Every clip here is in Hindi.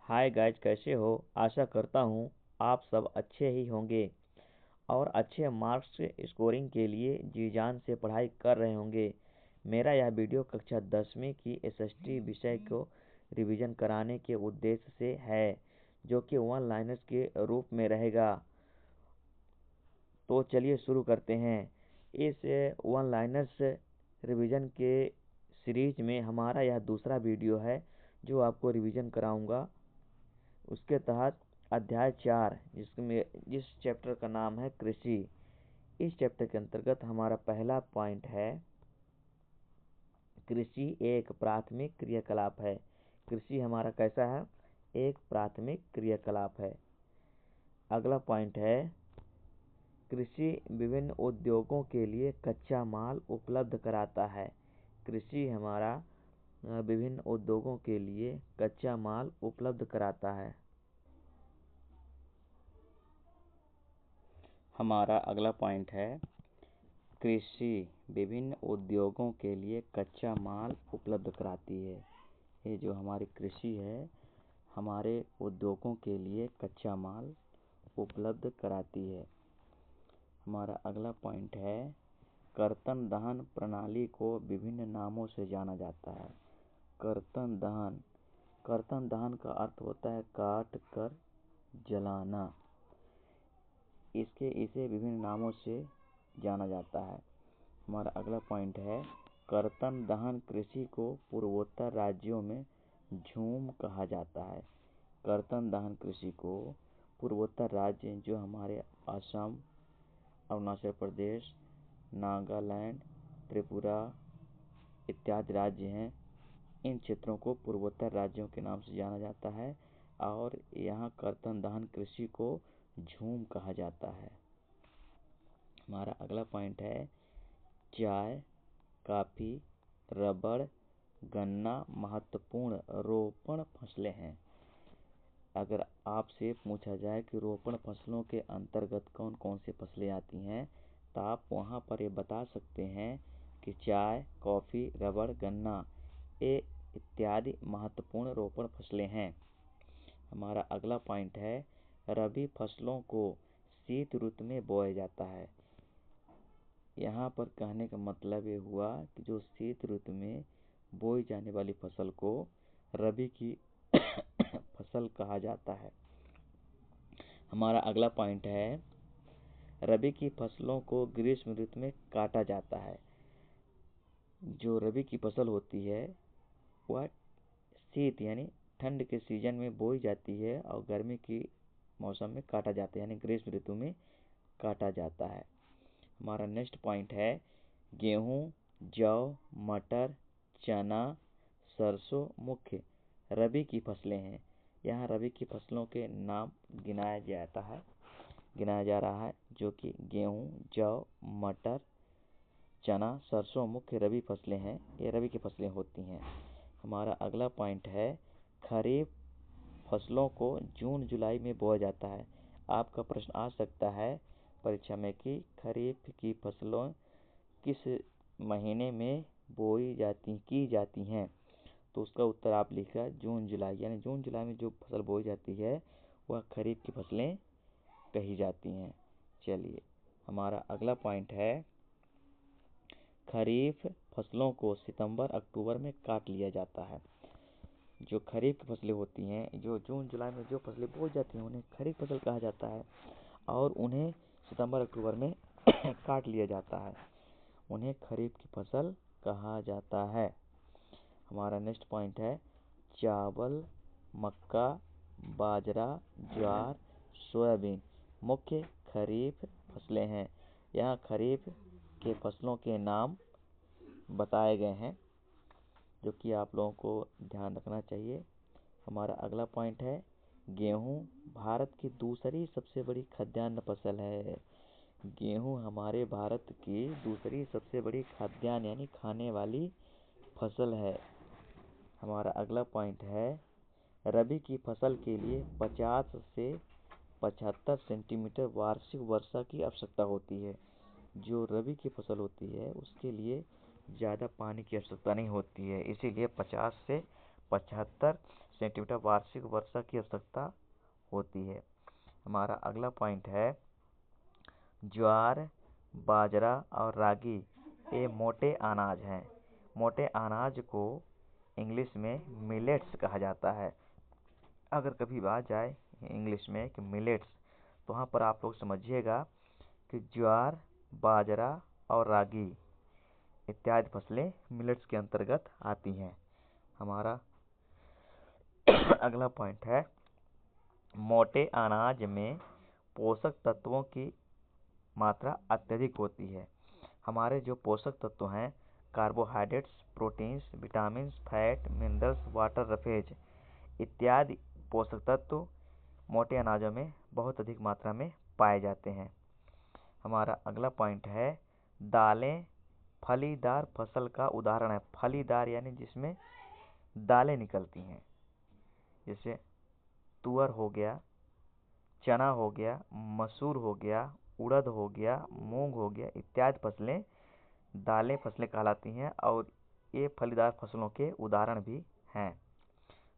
हाय गाइज, कैसे हो। आशा करता हूँ आप सब अच्छे ही होंगे और अच्छे मार्क्स स्कोरिंग के लिए जी जान से पढ़ाई कर रहे होंगे। मेरा यह वीडियो कक्षा 10वीं की एसएसटी विषय को रिवीजन कराने के उद्देश्य से है, जो कि वन लाइनर्स के रूप में रहेगा। तो चलिए शुरू करते हैं। इस वन लाइनर्स रिवीजन के सीरीज में हमारा यह दूसरा वीडियो है जो आपको रिवीजन कराऊंगा। उसके तहत अध्याय 4 जिस चैप्टर का नाम है कृषि। इस चैप्टर के अंतर्गत हमारा पहला पॉइंट है, कृषि एक प्राथमिक क्रियाकलाप है। कृषि हमारा कैसा है? एक प्राथमिक क्रियाकलाप है। अगला पॉइंट है, कृषि विभिन्न उद्योगों के लिए कच्चा माल उपलब्ध कराता है। कृषि हमारा विभिन्न उद्योगों के लिए कच्चा माल उपलब्ध कराता है। हमारा अगला पॉइंट है, कृषि विभिन्न उद्योगों के लिए कच्चा माल उपलब्ध कराती है। ये जो हमारी कृषि है, हमारे उद्योगों के लिए कच्चा माल उपलब्ध कराती है। हमारा अगला पॉइंट है, कर्तन दहन प्रणाली को विभिन्न नामों से जाना जाता है। कर्तन दहन का अर्थ होता है काट कर जलाना। इसे विभिन्न नामों से जाना जाता है। हमारा अगला पॉइंट है, कर्तन दहन कृषि को पूर्वोत्तर राज्यों में झूम कहा जाता है। कर्तन दहन कृषि को पूर्वोत्तर राज्य जो हमारे असम, अरुणाचल प्रदेश, नागालैंड, त्रिपुरा इत्यादि राज्य हैं, इन क्षेत्रों को पूर्वोत्तर राज्यों के नाम से जाना जाता है और यहाँ कर्तन दहन कृषि को झूम कहा जाता है। हमारा अगला पॉइंट है, चाय, कॉफी, रबड़, गन्ना महत्वपूर्ण रोपण फसलें हैं। अगर आपसे पूछा जाए कि रोपण फसलों के अंतर्गत कौन कौन सी फसलें आती हैं, तो आप वहाँ पर ये बता सकते हैं कि चाय, कॉफ़ी, रबड़, गन्ना ये इत्यादि महत्वपूर्ण रोपण फसलें हैं। हमारा अगला पॉइंट है, रबी फसलों को शीत ऋतु में बोया जाता है। यहाँ पर कहने का मतलब ये हुआ कि जो शीत ऋतु में बोई जाने वाली फसल को रबी की फसल कहा जाता है। हमारा अगला पॉइंट है, रबी की फसलों को ग्रीष्म ऋतु में काटा जाता है। जो रबी की फसल होती है वह शीत यानी ठंड के सीजन में बोई जाती है और गर्मी की मौसम में काटा जाता है, यानी ग्रीष्म ऋतु में काटा जाता है। हमारा नेक्स्ट पॉइंट है, गेहूँ, जौ, मटर, चना, सरसों मुख्य रबी की फसलें हैं। यहाँ रबी की फसलों के नाम गिनाया जा रहा है, जो कि गेहूँ, जौ, मटर, चना, सरसों मुख्य रबी फसलें हैं। ये रबी की फसलें होती हैं। हमारा अगला पॉइंट है, खरीफ फसलों को जून जुलाई में बोया जाता है। आपका प्रश्न आ सकता है परीक्षा में कि खरीफ की फसलों किस महीने में की जाती हैं, तो उसका उत्तर आप लिखा जून जुलाई, यानी जून जुलाई में जो फसल बोई जाती है वह खरीफ की फसलें कही जाती हैं। चलिए, हमारा अगला पॉइंट है, खरीफ फसलों को सितंबर अक्टूबर में काट लिया जाता है। जो खरीफ की फसलें होती हैं, जो जून जुलाई में जो फसलें बोई जाती हैं, उन्हें खरीफ फसल कहा जाता है और उन्हें सितंबर अक्टूबर में काट लिया जाता है। उन्हें खरीफ की फसल कहा जाता है। हमारा नेक्स्ट पॉइंट है, चावल, मक्का, बाजरा, ज्वार, सोयाबीन मुख्य खरीफ फसलें हैं। यहाँ खरीफ के फसलों के नाम बताए गए हैं, जो कि आप लोगों को ध्यान रखना चाहिए। हमारा अगला पॉइंट है, गेहूँ भारत की दूसरी सबसे बड़ी खाद्यान्न फसल है। गेहूँ हमारे भारत की दूसरी सबसे बड़ी खाद्यान्न यानी खाने वाली फसल है। हमारा अगला पॉइंट है, रबी की फसल के लिए 50 से 75 सेंटीमीटर वार्षिक वर्षा की आवश्यकता होती है। जो रबी की फसल होती है उसके लिए ज़्यादा पानी की आवश्यकता नहीं होती है, इसीलिए 50 से 75 सेंटीमीटर वार्षिक वर्षा की आवश्यकता होती है। हमारा अगला पॉइंट है ज्वार, बाजरा और रागी ये मोटे अनाज हैं। मोटे अनाज को इंग्लिश में मिलेट्स कहा जाता है। अगर कभी बात जाए इंग्लिश में कि मिलेट्स, तो वहाँ पर आप लोग समझिएगा कि ज्वार, बाजरा और रागी इत्यादि फसलें मिलेट्स के अंतर्गत आती हैं। हमारा अगला पॉइंट है मोटे अनाज में पोषक तत्वों की मात्रा अत्यधिक होती है। हमारे जो पोषक तत्व हैं carbohydrates, proteins, vitamin, fat, minerals, water, roughage इत्यादि पोषक तत्व मोटे अनाजों में बहुत अधिक मात्रा में पाए जाते हैं। हमारा अगला पॉइंट है दालें फलीदार फसल का उदाहरण है। फलीदार यानी जिसमें दालें निकलती हैं, जैसे तुअर हो गया, चना हो गया, मसूर हो गया, उड़द हो गया, मूंग हो गया इत्यादि फसलें दालें फसलें कहलाती हैं और ये फलीदार फसलों के उदाहरण भी हैं।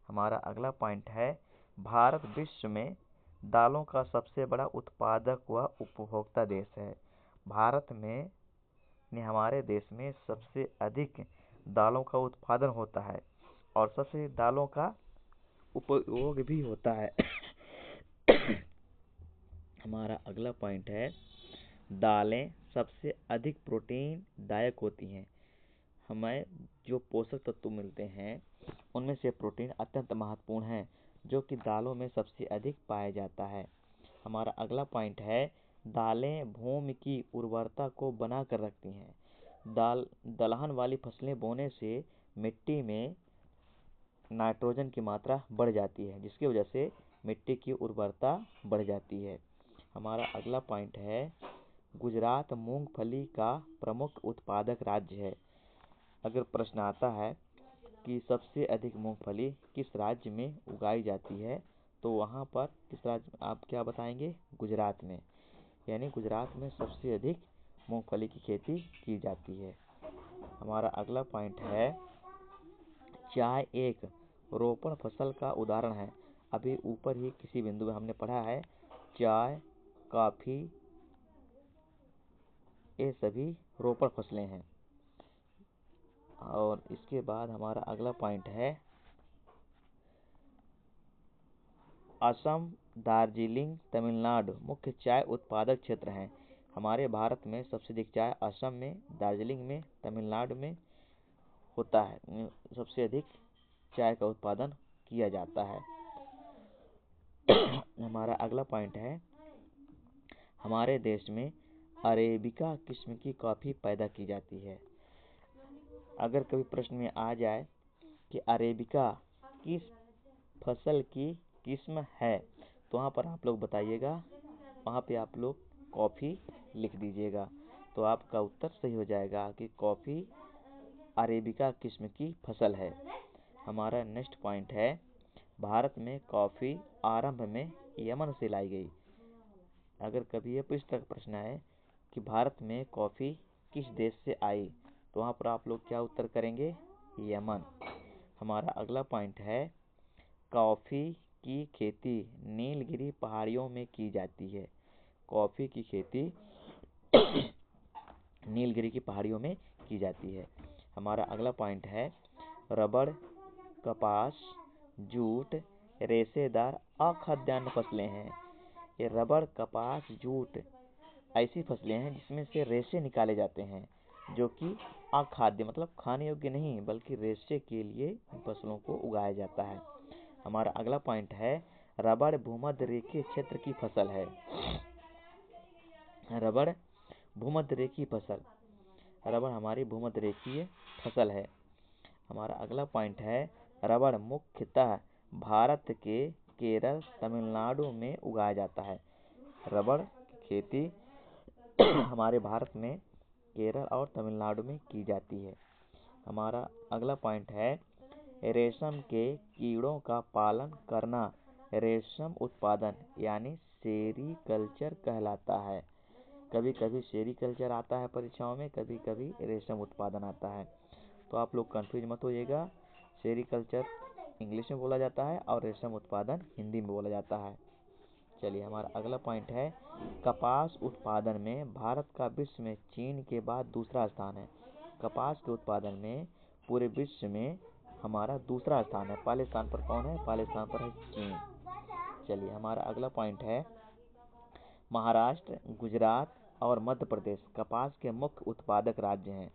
हमारा अगला पॉइंट है भारत विश्व में दालों का सबसे बड़ा उत्पादक व उपभोक्ता देश है। भारत में हमारे देश में सबसे अधिक दालों का उत्पादन होता है और सबसे दालों का उपयोग भी होता है। हमारा अगला पॉइंट है दालें सबसे अधिक प्रोटीन दायक होती हैं। हमें जो पोषक तत्व मिलते हैं उनमें से प्रोटीन अत्यंत महत्वपूर्ण है जो कि दालों में सबसे अधिक पाया जाता है। हमारा अगला पॉइंट है दालें भूमि की उर्वरता को बना कर रखती हैं। दलहन वाली फसलें बोने से मिट्टी में नाइट्रोजन की मात्रा बढ़ जाती है जिसकी वजह से मिट्टी की उर्वरता बढ़ जाती है। हमारा अगला पॉइंट है गुजरात मूंगफली का प्रमुख उत्पादक राज्य है। अगर प्रश्न आता है कि सबसे अधिक मूंगफली किस राज्य में उगाई जाती है तो वहाँ पर किस राज्य में आप क्या बताएंगे? गुजरात में, यानी गुजरात में सबसे अधिक मूंगफली की खेती की जाती है। हमारा अगला पॉइंट है चाय एक रोपण फसल का उदाहरण है। अभी ऊपर ही किसी बिंदु में हमने पढ़ा है चाय, कॉफी ये सभी रोपण फसलें हैं। और इसके बाद हमारा अगला पॉइंट है असम, दार्जिलिंग, तमिलनाडु मुख्य चाय उत्पादक क्षेत्र हैं। हमारे भारत में सबसे अधिक चाय असम में, दार्जिलिंग में, तमिलनाडु में होता है। सबसे अधिक चाय का उत्पादन किया जाता है। हमारा अगला पॉइंट है हमारे देश में अरेबिका किस्म की कॉफ़ी पैदा की जाती है। अगर कभी प्रश्न में आ जाए कि अरेबिका किस फसल की किस्म है तो वहाँ पर आप लोग बताइएगा, वहाँ पे आप लोग कॉफ़ी लिख दीजिएगा तो आपका उत्तर सही हो जाएगा कि कॉफ़ी अरेबिका किस्म की फसल है। हमारा नेक्स्ट पॉइंट है भारत में कॉफ़ी आरंभ में यमन से लाई गई। अगर कभी ये इस तरह का प्रश्न है कि भारत में कॉफ़ी किस देश से आई तो वहाँ पर आप लोग क्या उत्तर करेंगे? यमन। हमारा अगला पॉइंट है कॉफ़ी की खेती नीलगिरी पहाड़ियों में की जाती है। कॉफ़ी की खेती नीलगिरी की पहाड़ियों में की जाती है। हमारा अगला पॉइंट है रबड़, कपास, जूट रेशेदार अखाद्यान्न फसलें हैं। ये रबड़, कपास, जूट ऐसी फसलें हैं जिसमें से रेशे निकाले जाते हैं जो कि अखाद्य मतलब खाने योग्य नहीं बल्कि रेशे के लिए इन फसलों को उगाया जाता है। हमारा अगला पॉइंट है रबड़ भूमध्य रेखीय क्षेत्र की फसल है। रबड़ भूमध्य रेखीय फसल, रबड़ हमारी भूमध्य रेखीय फसल है। हमारा अगला पॉइंट है रबड़ मुख्यतः भारत के केरल, तमिलनाडु में उगाया जाता है। रबड़ की खेती हमारे भारत में केरल और तमिलनाडु में की जाती है। हमारा अगला पॉइंट है रेशम के कीड़ों का पालन करना रेशम उत्पादन यानी सेरीकल्चर कहलाता है। कभी कभी सेरीकल्चर आता है परीक्षाओं में, कभी कभी रेशम उत्पादन आता है, तो आप लोग कंफ्यूज मत होइएगा। सेरीकल्चर इंग्लिश में बोला जाता है और रेशम उत्पादन हिंदी में बोला जाता है। चलिए हमारा अगला पॉइंट है, कपास उत्पादन में भारत का विश्व में चीन के बाद दूसरा स्थान है। कपास के उत्पादन में पूरे विश्व में हमारा दूसरा स्थान है। पहले स्थान पर कौन है? पहले स्थान पर है चीन। चलिए हमारा अगला पॉइंट है, महाराष्ट्र, गुजरात और मध्य प्रदेश कपास के मुख्य उत्पादक राज्य हैं।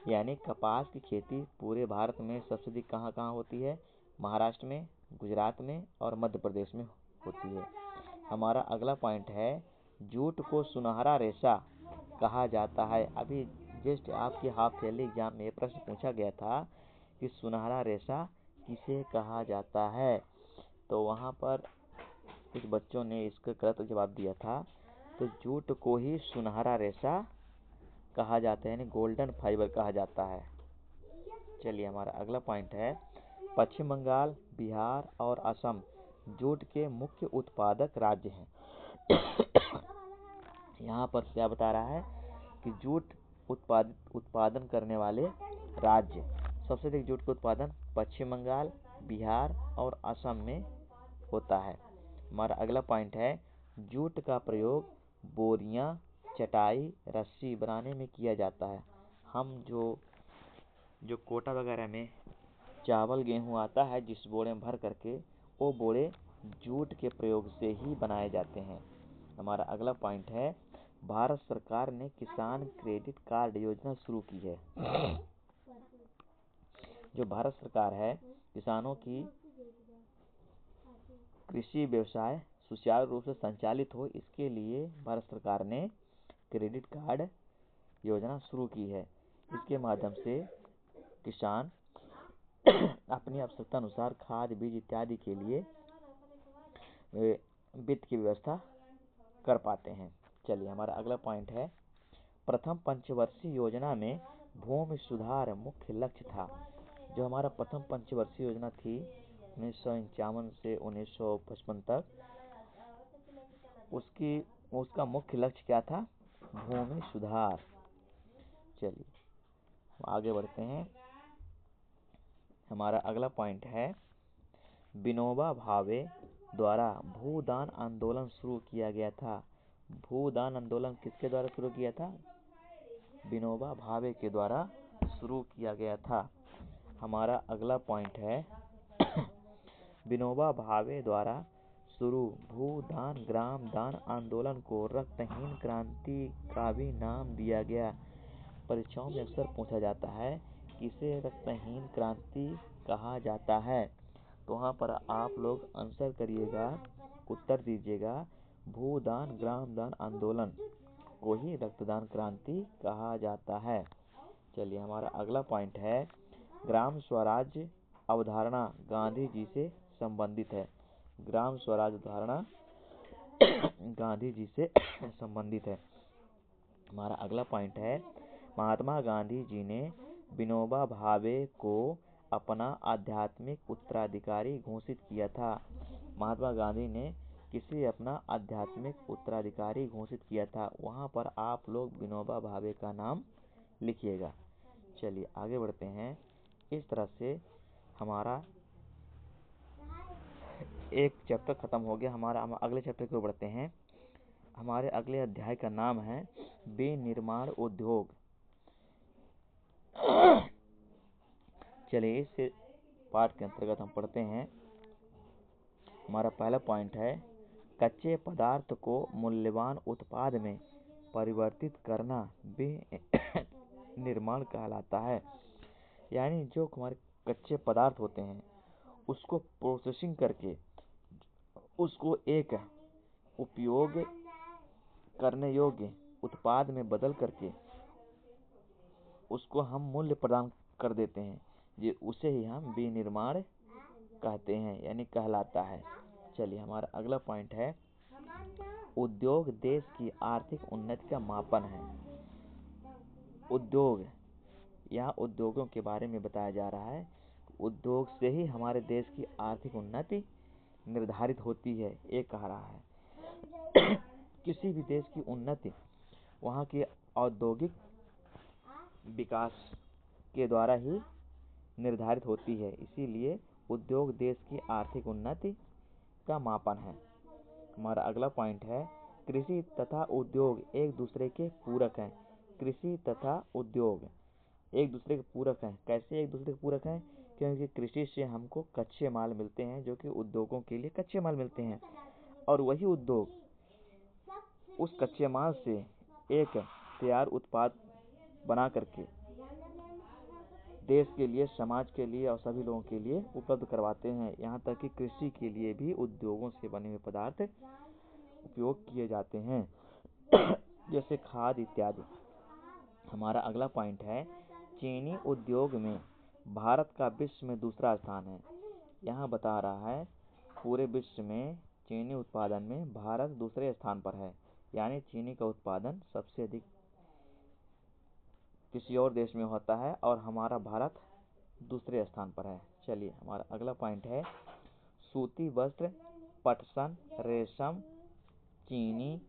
यानी कपास की खेती पूरे भारत में सबसे अधिक कहाँ कहाँ होती है? महाराष्ट्र में, गुजरात में और मध्य प्रदेश में होती है। हमारा अगला पॉइंट है, जूट को सुनहरा रेशा कहा जाता है। अभी जस्ट आपके हाफ ईयरली एग्जाम में प्रश्न पूछा गया था कि सुनहरा रेशा किसे कहा जाता है, तो वहाँ पर कुछ बच्चों ने इसका गलत जवाब दिया था। तो जूट को ही सुनहरा रेशा कहा जाता है, यानी गोल्डन फाइबर कहा जाता है। चलिए हमारा अगला पॉइंट है, पश्चिम बंगाल, बिहार और असम जूट के मुख्य उत्पादक राज्य हैं। यहाँ पर क्या बता रहा है कि जूट उत्पादन करने वाले राज्य, सबसे अधिक जूट का उत्पादन पश्चिम बंगाल, बिहार और असम में होता है। हमारा अगला पॉइंट है, जूट का प्रयोग बोरियां, चटाई, रस्सी बनाने में किया जाता है। हम जो कोटा वगैरह में चावल गेहूं आता है जिस बोरे में भर करके, वो बोरे जूट के प्रयोग से ही बनाए जाते हैं। हमारा अगला पॉइंट है, भारत सरकार ने किसान क्रेडिट कार्ड योजना शुरू की है। जो भारत सरकार है, किसानों की कृषि व्यवसाय सुचारू रूप से संचालित हो, इसके लिए भारत सरकार ने क्रेडिट कार्ड योजना शुरू की है। इसके माध्यम से किसान अपनी आवश्यकता अनुसार खाद, बीज इत्यादि के लिए वित्त की व्यवस्था कर पाते हैं। चलिए हमारा अगला पॉइंट है, प्रथम पंचवर्षीय योजना में भूमि सुधार मुख्य लक्ष्य था। जो हमारा प्रथम पंचवर्षीय योजना थी 1951 से 1955 तक, उसका मुख्य लक्ष्य क्या था? भूमि सुधार। चलिए आगे बढ़ते हैं। हमारा अगला पॉइंट है, विनोबा भावे द्वारा भूदान आंदोलन शुरू किया गया था। भूदान आंदोलन किसके द्वारा शुरू किया था? विनोबा भावे के द्वारा शुरू किया गया था। हमारा अगला पॉइंट है, विनोबा भावे द्वारा शुरू भूदान ग्राम दान आंदोलन को रक्तहीन क्रांति का भी नाम दिया गया। परीक्षाओं में अक्सर पूछा जाता है किसे रक्तहीन क्रांति कहा जाता है, तो वहाँ पर आप लोग आंसर करिएगा, उत्तर दीजिएगा, भूदान ग्राम दान आंदोलन को ही रक्तदान क्रांति कहा जाता है। चलिए हमारा अगला पॉइंट है, ग्राम स्वराज्य अवधारणा गांधी जी से संबंधित है। ग्राम स्वराज अवधारणा गांधी जी से संबंधित है। हमारा अगला पॉइंट है, महात्मा गांधी जी ने विनोबा भावे को अपना आध्यात्मिक उत्तराधिकारी घोषित किया था। महात्मा गांधी ने किसे अपना आध्यात्मिक उत्तराधिकारी घोषित किया था? वहाँ पर आप लोग विनोबा भावे का नाम लिखिएगा। चलिए आगे बढ़ते हैं। इस तरह से हमारा एक चैप्टर खत्म हो गया। हम अगले चैप्टर की ओर बढ़ते हैं। हमारे अगले अध्याय का नाम है विनिर्माण उद्योग। चलिए इस पाठ के अंतर्गत हम पढ़ते हैं। हमारा पहला पॉइंट है, कच्चे पदार्थ को मूल्यवान उत्पाद में परिवर्तित करना विनिर्माण कहलाता है। यानी जो हमारे कच्चे पदार्थ होते हैं उसको प्रोसेसिंग करके उसको एक उपयोग करने योग्य उत्पाद में बदल करके उसको हम मूल्य प्रदान कर देते हैं, ये उसे ही हम विनिर्माण कहते हैं, यानी कहलाता है। चलिए हमारा अगला पॉइंट है, उद्योग देश की आर्थिक उन्नति का मापन है। उद्योग, यहाँ उद्योगों के बारे में बताया जा रहा है। उद्योग से ही हमारे देश की आर्थिक उन्नति निर्धारित होती है, ये कह रहा है। किसी भी देश की उन्नति वहाँ के औद्योगिक विकास के द्वारा ही निर्धारित होती है। इसीलिए उद्योग देश की आर्थिक उन्नति का मापन है। हमारा अगला पॉइंट है कृषि तथा उद्योग एक दूसरे के पूरक हैं। कृषि तथा उद्योग एक दूसरे के पूरक हैं। कैसे एक दूसरे के पूरक हैं? क्योंकि कृषि से हमको कच्चे माल मिलते हैं जो कि उद्योगों के लिए कच्चे माल मिलते हैं, और वही उद्योग उस कच्चे माल से एक तैयार उत्पाद बना करके देश के लिए, समाज के लिए और सभी लोगों के लिए उपलब्ध करवाते हैं। यहाँ तक कि कृषि के लिए भी उद्योगों से बने हुए पदार्थ उपयोग किए जाते हैं जैसे खाद इत्यादि। हमारा अगला पॉइंट है चीनी उद्योग में भारत का विश्व में दूसरा स्थान है। यहाँ बता रहा है पूरे विश्व में चीनी उत्पादन में भारत दूसरे स्थान पर है, यानी चीनी का उत्पादन सबसे अधिक किसी और देश में होता है और हमारा भारत दूसरे स्थान पर है। चलिए हमारा अगला पॉइंट है सूती वस्त्र, पटसन, रेशम, चीनी,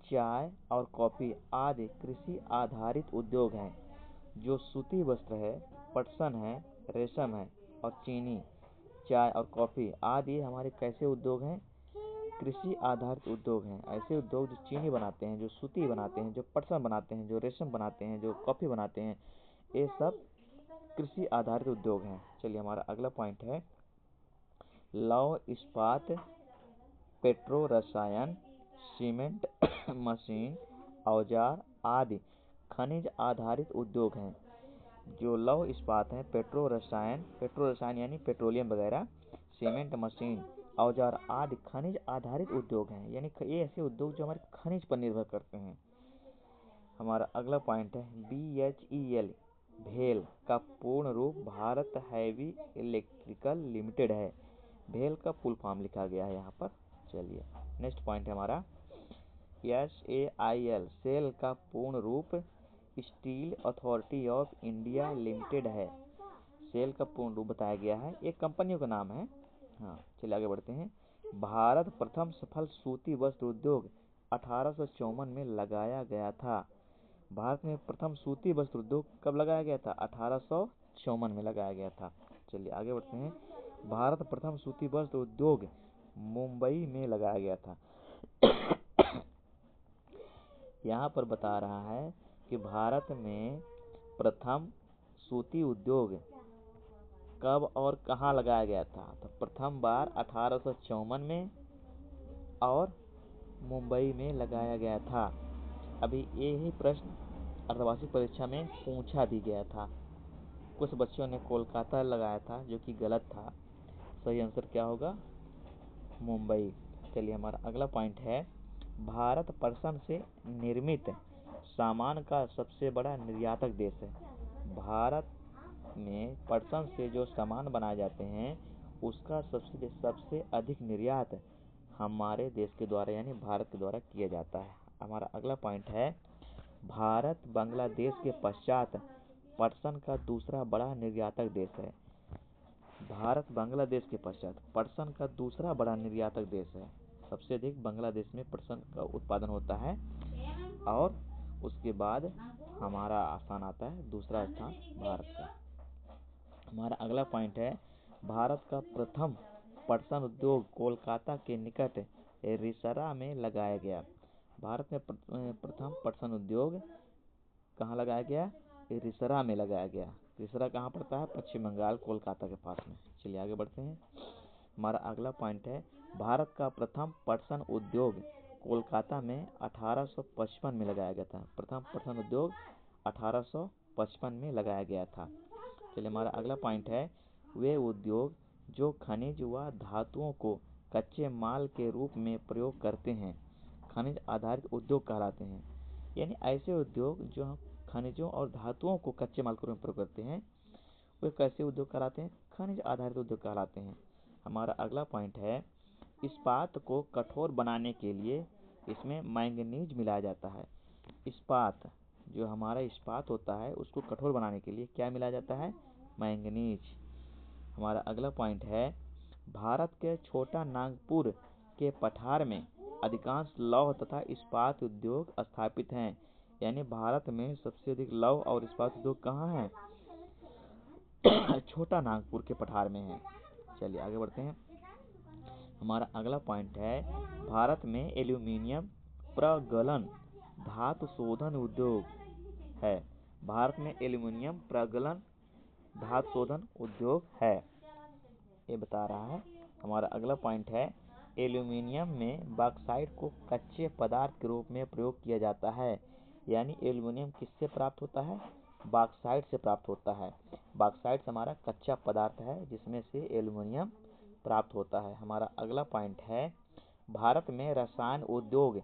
चाय और कॉफी आदि कृषि आधारित उद्योग हैं। जो सूती वस्त्र है, पटसन है, रेशम है और चीनी, चाय और कॉफी आदि हमारे कैसे उद्योग हैं? कृषि आधारित उद्योग हैं। ऐसे उद्योग जो चीनी बनाते हैं, जो सूती बनाते हैं, जो पटसन बनाते हैं, जो रेशम बनाते हैं, जो कॉफी बनाते हैं, ये सब कृषि आधारित उद्योग हैं। चलिए हमारा अगला पॉइंट है लौह इस्पात, पेट्रो रसायन, सीमेंट, मशीन, औजार आदि खनिज आधारित उद्योग हैं। जो लौह इस्पात हैं, पेट्रो रसायन यानी पेट्रोलियम वगैरह, सीमेंट, मशीन, औजार आदि खनिज आधारित उद्योग हैं, यानी ये ऐसे उद्योग जो हमारे खनिज पर निर्भर करते हैं। हमारा अगला पॉइंट है BHEL भेल का पूर्ण रूप भारत हैवी इलेक्ट्रिकल लिमिटेड है। भेल का फुल फॉर्म लिखा गया है यहाँ पर। चलिए नेक्स्ट पॉइंट है हमारा SAIL सेल का पूर्ण रूप steel authority of India limited है। सेल का पूर्ण रूप बताया गया है, एक कंपनियों का नाम है। हाँ चलिए आगे बढ़ते हैं। भारत प्रथम सफल सूती वस्त्र उद्योग 1854 में लगाया गया था। भारत में प्रथम सूती वस्त्र उद्योग कब लगाया गया था? 1854 में लगाया गया था। चलिए आगे बढ़ते हैं। भारत प्रथम सूती वस्त्र उद्योग मुंबई में लगाया गया था। यहाँ पर बता रहा है कि भारत में प्रथम सूती उद्योग कब और कहाँ लगाया गया था? तो प्रथम बार 1854 में और मुंबई में लगाया गया था। अभी यही प्रश्न अर्धवार्षिक परीक्षा में पूछा भी गया था। कुछ बच्चों ने कोलकाता लगाया था जो कि गलत था। सही आंसर क्या होगा? मुंबई। चलिए हमारा अगला पॉइंट है भारत पटसन से निर्मित सामान का सबसे बड़ा निर्यातक देश है। भारत में पटसन से जो सामान बनाए जाते हैं उसका सबसे अधिक निर्यात हमारे देश के द्वारा यानी भारत के द्वारा किया जाता है। हमारा अगला पॉइंट है भारत बांग्लादेश के पश्चात पटसन का दूसरा बड़ा निर्यातक देश है। भारत बांग्लादेश के पश्चात पटसन का दूसरा बड़ा निर्यातक देश है। सबसे अधिक बांग्लादेश में पटसन का उत्पादन होता है और उसके बाद हमारा स्थान आता है, दूसरा स्थान भारत का। हमारा अगला पॉइंट है भारत का प्रथम पटसन उद्योग कोलकाता के निकट रिसरा में लगाया गया। भारत में प्रथम पटसन उद्योग कहाँ लगाया गया? रिसरा में लगाया गया। रिसरा कहाँ पड़ता है? पश्चिम बंगाल, कोलकाता के पास में। चलिए आगे बढ़ते हैं। हमारा अगला पॉइंट है भारत का प्रथम पटसन उद्योग कोलकाता में 1855 में लगाया गया था। प्रथम पटसन उद्योग 1855 में लगाया गया था। चलिए हमारा अगला पॉइंट है वे उद्योग जो खनिज व धातुओं को कच्चे माल के रूप में प्रयोग करते हैं खनिज आधारित उद्योग कहलाते हैं। यानी ऐसे उद्योग जो खनिजों और धातुओं को कच्चे माल के रूप में प्रयोग करते हैं वे कैसे उद्योग कहलाते हैं? खनिज आधारित उद्योग कहलाते हैं। हमारा अगला पॉइंट है इस्पात को कठोर बनाने के लिए इसमें मैंगनीज मिलाया जाता है। इस्पात जो हमारा इस्पात होता है उसको कठोर बनाने के लिए क्या मिलाया जाता है? मैंगनीज। हमारा अगला पॉइंट है भारत के छोटा नागपुर के पठार में अधिकांश लौह तथा इस्पात उद्योग स्थापित हैं। यानी भारत में सबसे अधिक लौह और इस्पात उद्योग कहाँ है? छोटा नागपुर के पठार में है। चलिए आगे बढ़ते हैं। हमारा अगला पॉइंट है, भारत में एल्यूमीनियम प्रगलन धातु शोधन उद्योग है। भारत में एल्यूमीनियम प्रगलन धातु शोधन उद्योग है, ये बता रहा है। हमारा अगला पॉइंट है, एल्यूमीनियम में बॉक्साइट को कच्चे पदार्थ के रूप में प्रयोग किया जाता है। यानी एल्यूमीनियम किससे प्राप्त होता है? बॉक्साइट से प्राप्त होता है। बॉक्साइट हमारा कच्चा पदार्थ है जिसमें से एल्यूमीनियम प्राप्त होता है। हमारा अगला पॉइंट है, भारत में रसायन उद्योग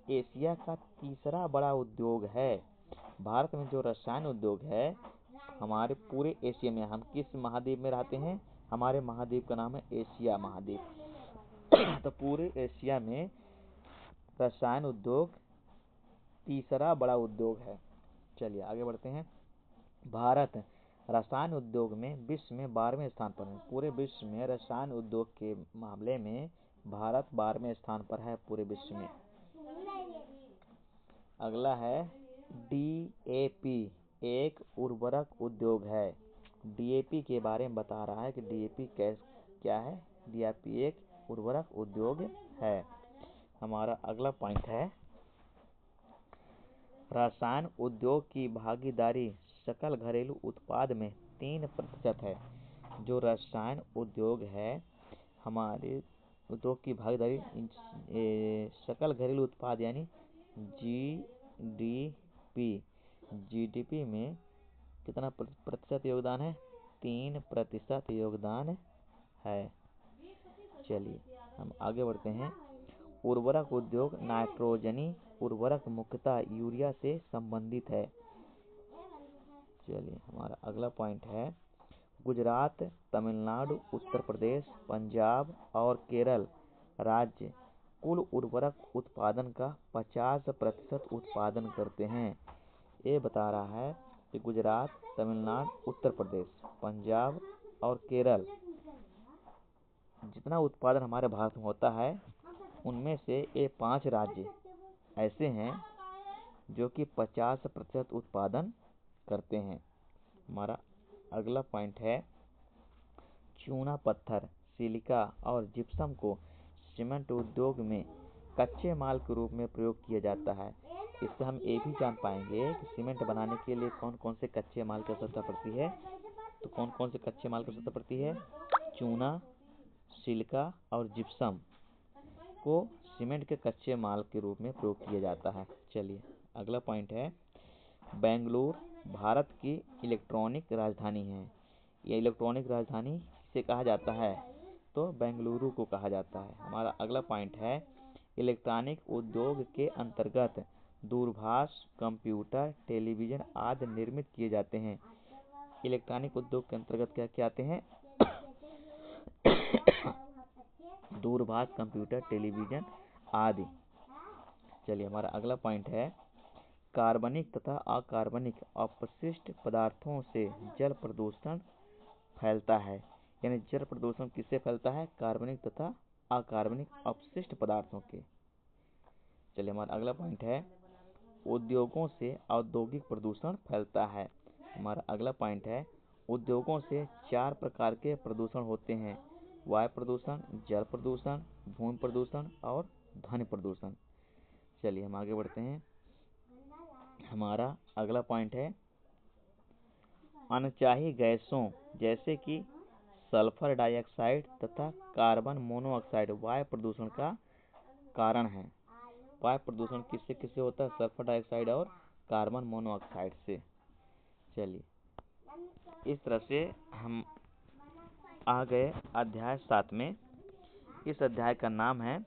एशिया का तीसरा बड़ा उद्योग है। भारत में जो रसायन उद्योग है हमारे पूरे एशिया में, हम किस महाद्वीप में रहते हैं? हमारे महाद्वीप का नाम है एशिया महाद्वीप। तो पूरे एशिया में रसायन उद्योग तीसरा बड़ा उद्योग है। चलिए आगे बढ़ते हैं। भारत रसायन उद्योग में विश्व में 12वें स्थान पर है। पूरे विश्व में रसायन उद्योग के मामले में भारत 12वें स्थान पर है पूरे विश्व में। अगला है, डीएपी एक उर्वरक उद्योग है। डीएपी के बारे में बता रहा है कि डीएपी क्या है? डीएपी एक उर्वरक उद्योग है। हमारा अगला पॉइंट है, रसायन उद्योग की भागीदारी सकल घरेलू उत्पाद में 3% है। जो रसायन उद्योग है हमारे उद्योग की भागीदारी सकल घरेलू उत्पाद यानी जीडीपी में कितना प्रतिशत योगदान है? 3% योगदान है। चलिए हम आगे बढ़ते हैं। उर्वरक उद्योग नाइट्रोजनी उर्वरक मुख्यतः यूरिया से संबंधित है। चलिए हमारा अगला पॉइंट है, गुजरात, तमिलनाडु, उत्तर प्रदेश, पंजाब और केरल राज्य कुल उर्वरक उत्पादन का 50% उत्पादन करते हैं। ये बता रहा है कि गुजरात, तमिलनाडु, उत्तर प्रदेश, पंजाब और केरल जितना उत्पादन हमारे भारत में होता है उनमें से ये 5 राज्य ऐसे हैं जो कि 50% उत्पादन करते हैं। हमारा अगला पॉइंट है, चूना पत्थर, सिलिका और जिप्सम को सीमेंट उद्योग में कच्चे माल के रूप में प्रयोग किया जाता है। इससे हम ये भी जान पाएंगे कि सीमेंट बनाने के लिए कौन कौन से कच्चे माल की आवश्यकता पड़ती है। तो कौन कौन से कच्चे माल की आवश्यकता पड़ती है? चूना, सिलिका और जिप्सम को सीमेंट के कच्चे माल के रूप में प्रयोग किया जाता है। चलिए अगला पॉइंट है, बेंगलुरु भारत की इलेक्ट्रॉनिक राजधानी है। यह इलेक्ट्रॉनिक राजधानी किसे कहा जाता है? तो बेंगलुरु को कहा जाता है। हमारा अगला पॉइंट है, इलेक्ट्रॉनिक उद्योग के अंतर्गत दूरभाष, कंप्यूटर, टेलीविजन आदि निर्मित किए जाते हैं। इलेक्ट्रॉनिक उद्योग के अंतर्गत क्या क्या आते हैं? दूरभाष, कंप्यूटर, टेलीविजन आदि। चलिए हमारा अगला पॉइंट है, कार्बनिक तथा अकार्बनिक अपशिष्ट पदार्थों से जल प्रदूषण फैलता है। यानी जल प्रदूषण किससे फैलता है? कार्बनिक तथा अकार्बनिक अपशिष्ट पदार्थों के। चलिए हमारा अगला पॉइंट है, उद्योगों से औद्योगिक प्रदूषण फैलता है। हमारा अगला पॉइंट है, उद्योगों से 4 प्रकार के प्रदूषण होते हैं, वायु प्रदूषण, जल प्रदूषण, भूमि प्रदूषण और ध्वनि प्रदूषण। चलिए हम आगे बढ़ते हैं। हमारा अगला पॉइंट है, अनचाही गैसों जैसे कि सल्फर डाइऑक्साइड तथा कार्बन मोनोऑक्साइड वायु प्रदूषण का कारण है। वायु प्रदूषण किससे किससे होता है? सल्फर डाइऑक्साइड और कार्बन मोनोऑक्साइड से। चलिए इस तरह से हम आ गए अध्याय 7 में। इस अध्याय का नाम है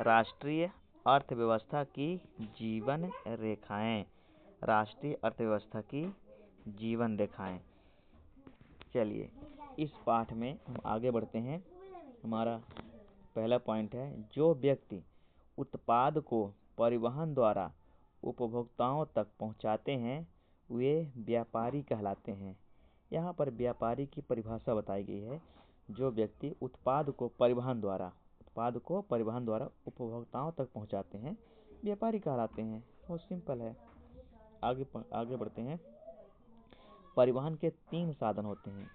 राष्ट्रीय अर्थव्यवस्था की जीवन रेखाएं। राष्ट्रीय अर्थव्यवस्था की जीवन रेखाएं। चलिए इस पाठ में हम आगे बढ़ते हैं। हमारा पहला पॉइंट है, जो व्यक्ति उत्पाद को परिवहन द्वारा उपभोक्ताओं तक पहुंचाते हैं वे व्यापारी कहलाते हैं। यहाँ पर व्यापारी की परिभाषा बताई गई है। जो व्यक्ति उत्पाद को परिवहन द्वारा उपभोक्ताओं तक पहुंचाते हैं व्यापारी कहलाते हैं। बहुत सिंपल है। आगे बढ़ते हैं। परिवहन के 3 साधन होते हैं।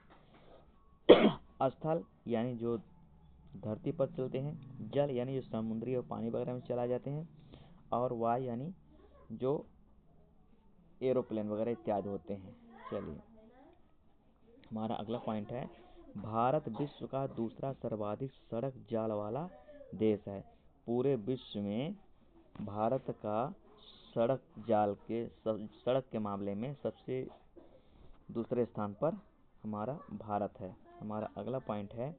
स्थल यानी जो धरती पर चलते हैं, जल यानी जो समुद्री और पानी वगैरह में चला जाते हैं, और वायु यानी जो एरोप्लेन वगैरह इत्यादि होते हैं। चलिए हमारा अगला पॉइंट है, भारत विश्व का दूसरा सर्वाधिक सड़क जाल वाला देश है। पूरे विश्व में भारत का सड़क के मामले में सबसे दूसरे स्थान पर हमारा भारत है। हमारा अगला पॉइंट है,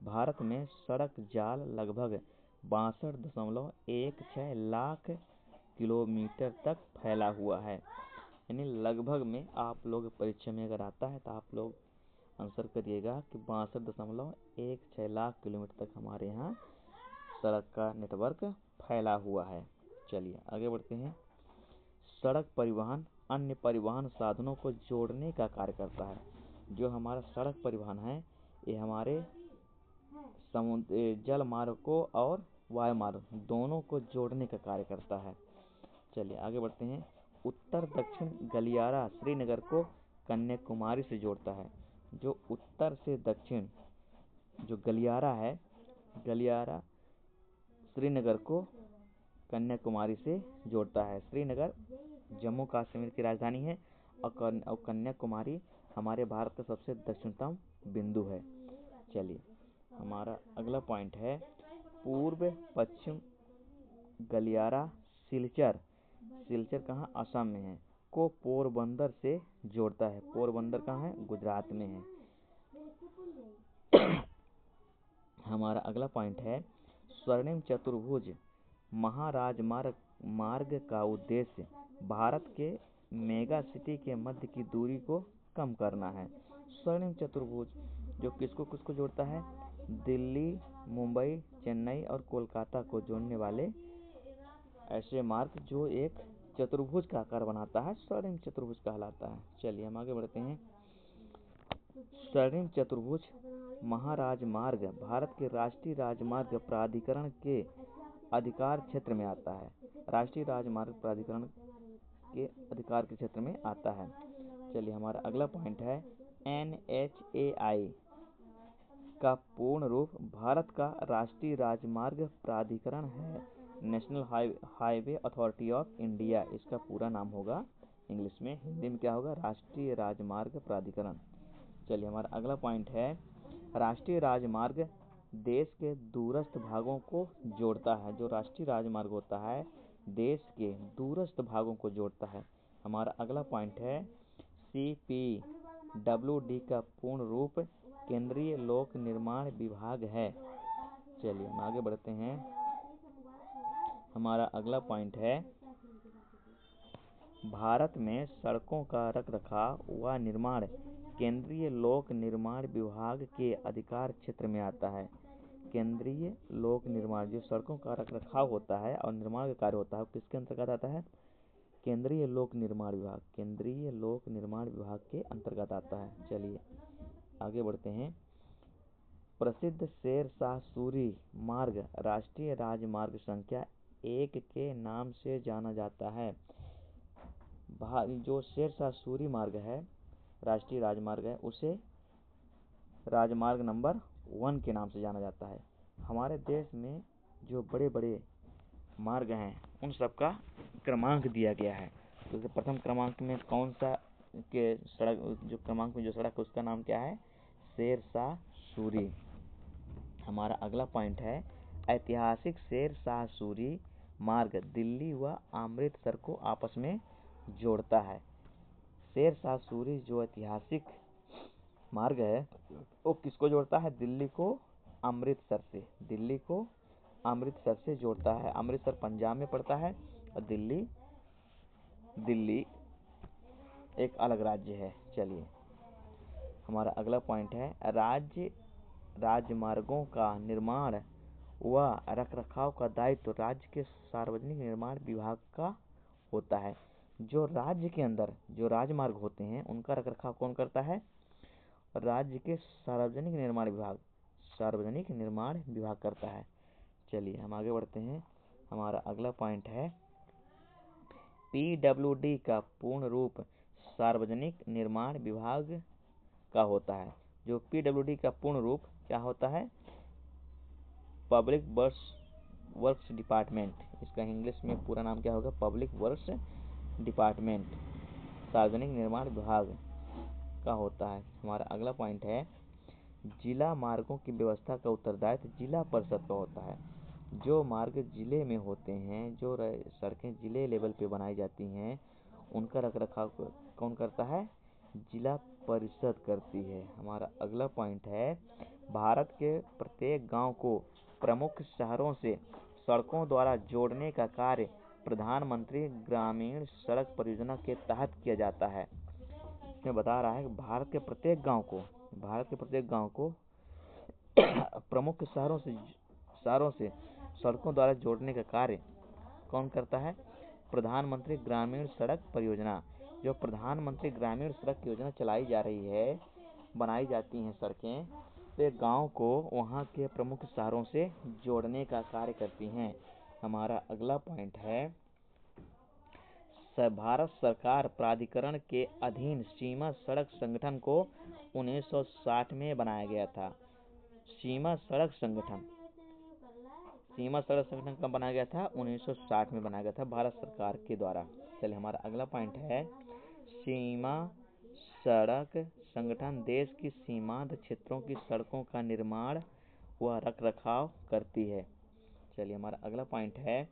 भारत में सड़क जाल लगभग 62.16 लाख किलोमीटर तक फैला हुआ है। यानी लगभग में आप लोग परीक्षा में अगर आता है तो आप लोग आंसर करिएगा कि 62.16 लाख किलोमीटर तक हमारे यहाँ सड़क का नेटवर्क फैला हुआ है। चलिए आगे बढ़ते हैं। सड़क परिवहन अन्य परिवहन साधनों को जोड़ने का कार्य करता है। जो हमारा सड़क परिवहन है ये हमारे जल मार्ग को और वायु मार्ग दोनों को जोड़ने का कार्य करता है। चलिए आगे बढ़ते हैं। उत्तर दक्षिण गलियारा श्रीनगर को कन्याकुमारी से जोड़ता है। जो उत्तर से दक्षिण जो गलियारा है, गलियारा श्रीनगर को कन्याकुमारी से जोड़ता है। श्रीनगर जम्मू कश्मीर की राजधानी है और कन्याकुमारी हमारे भारत का सबसे दक्षिणतम बिंदु है। चलिए हमारा अगला पॉइंट है, पूर्व पश्चिम गलियारा सिलचर कहाँ, असम में है, को पोरबंदर से जोड़ता है। पोरबंदर कहाँ है, गुजरात में है। हमारा अगला पॉइंट है, स्वर्णिम चतुर्भुज महाराजमार्ग का उद्देश्य भारत के मेगा सिटी के मध्य की दूरी को कम करना है। स्वर्णिम चतुर्भुज जो किसको किसको जोड़ता है, दिल्ली, मुंबई, चेन्नई और कोलकाता को जोड़ने वाले ऐसे मार्ग जो एक चतुर्भुज का आकार बनाता है, स्वर्णिम चतुर्भुज कहलाता है। चलिए हम आगे बढ़ते हैं। स्वर्णिम चतुर्भुज महाराजमार्ग भारत के राष्ट्रीय राजमार्ग प्राधिकरण के अधिकार क्षेत्र में आता है। राष्ट्रीय राजमार्ग प्राधिकरण के अधिकार के क्षेत्र में आता है। चलिए हमारा अगला पॉइंट है, NHAI का पूर्ण रूप भारत का राष्ट्रीय राजमार्ग प्राधिकरण है। National highway authority of India इसका पूरा नाम होगा इंग्लिश में। हिंदी में क्या होगा, राष्ट्रीय राजमार्ग प्राधिकरण। चलिए हमारा अगला पॉइंट है, राष्ट्रीय राजमार्ग देश के दूरस्थ भागों को जोड़ता है। जो राष्ट्रीय राजमार्ग होता है देश के दूरस्थ भागों को जोड़ता है। हमारा अगला पॉइंट है, CPWD का पूर्ण रूप केंद्रीय लोक निर्माण विभाग है। चलिए हम आगे बढ़ते हैं। हमारा अगला पॉइंट है, भारत में सड़कों का रखरखाव व निर्माण केंद्रीय लोक निर्माण विभाग के अधिकार क्षेत्र में आता है। केंद्रीय लोक निर्माण जो सड़कों का रखरखाव होता है और निर्माण का कार्य होता है किसके अंतर्गत आता है, केंद्रीय लोक निर्माण विभाग, केंद्रीय लोक निर्माण विभाग के अंतर्गत आता है। चलिए आगे बढ़ते हैं। प्रसिद्ध शेरशाह सूरी मार्ग राष्ट्रीय राजमार्ग संख्या 1 के नाम से जाना जाता है। जो शेरशाह सूरी मार्ग है, राष्ट्रीय राजमार्ग है, उसे राजमार्ग नंबर 1 के नाम से जाना जाता है। हमारे देश में जो बड़े बड़े मार्ग हैं उन सब का क्रमांक दिया गया है। तो प्रथम क्रमांक में कौन सा के सड़क, जो क्रमांक में जो सड़क है उसका नाम क्या है, शेरशाह सूरी। हमारा अगला पॉइंट है, ऐतिहासिक शेरशाह सूरी मार्ग दिल्ली व अमृतसर को आपस में जोड़ता है। शेरशाह सूरी जो ऐतिहासिक मार्ग है वो किसको जोड़ता है, दिल्ली को अमृतसर से, दिल्ली को अमृतसर से जोड़ता है। अमृतसर पंजाब में पड़ता है और दिल्ली एक अलग राज्य है। चलिए हमारा अगला पॉइंट है, राजमार्गों का निर्माण व रखरखाव का दायित्व राज्य के सार्वजनिक निर्माण विभाग का होता है। जो राज्य के अंदर जो राजमार्ग होते हैं उनका रखरखाव कौन करता है, राज्य के सार्वजनिक निर्माण विभाग करता है। चलिए हम आगे बढ़ते हैं। हमारा अगला पॉइंट है, PWD का पूर्ण रूप सार्वजनिक निर्माण विभाग का होता है। जो पीडब्ल्यूडी का पूर्ण रूप क्या होता है? Public works department. इसका इंग्लिश में पूरा नाम क्या होगा? पब्लिक वर्क्स डिपार्टमेंट, सार्वजनिक निर्माण विभाग का होता है। हमारा अगला पॉइंट है, जिला मार्गों की व्यवस्था का उत्तरदायित्व जिला परिषद का होता है। जो मार्ग जिले में होते हैं, जो सड़कें जिले लेवल पे बनाई जाती हैं, उनका रखरखाव कौन करता है? जिला परिषद करती है। हमारा अगला पॉइंट है, भारत के प्रत्येक गांव को प्रमुख शहरों से सड़कों द्वारा जोड़ने का कार्य प्रधानमंत्री ग्रामीण सड़क परियोजना के तहत किया जाता है। इसमें बता रहा है कि भारत के प्रत्येक गांव को प्रमुख शहरों से सड़कों द्वारा जोड़ने का कार्य कौन करता है? प्रधानमंत्री ग्रामीण सड़क परियोजना। जो प्रधानमंत्री ग्रामीण सड़क योजना चलाई जा रही है, बनाई जाती हैं सड़कें, तो गांव को वहां के प्रमुख शहरों से जोड़ने का कार्य करती हैं। हमारा अगला पॉइंट है, भारत सरकार प्राधिकरण के अधीन सीमा सड़क संगठन को 1960 में बनाया गया था। सीमा सड़क संगठन कब बनाया गया था? 1960 में बनाया गया था भारत सरकार के द्वारा। चलिए हमारा अगला पॉइंट है, सीमा सड़क संगठन देश की सीमांत क्षेत्रों की सड़कों का निर्माण व रखरखाव करती है। चलिए हमारा अगला पॉइंट है,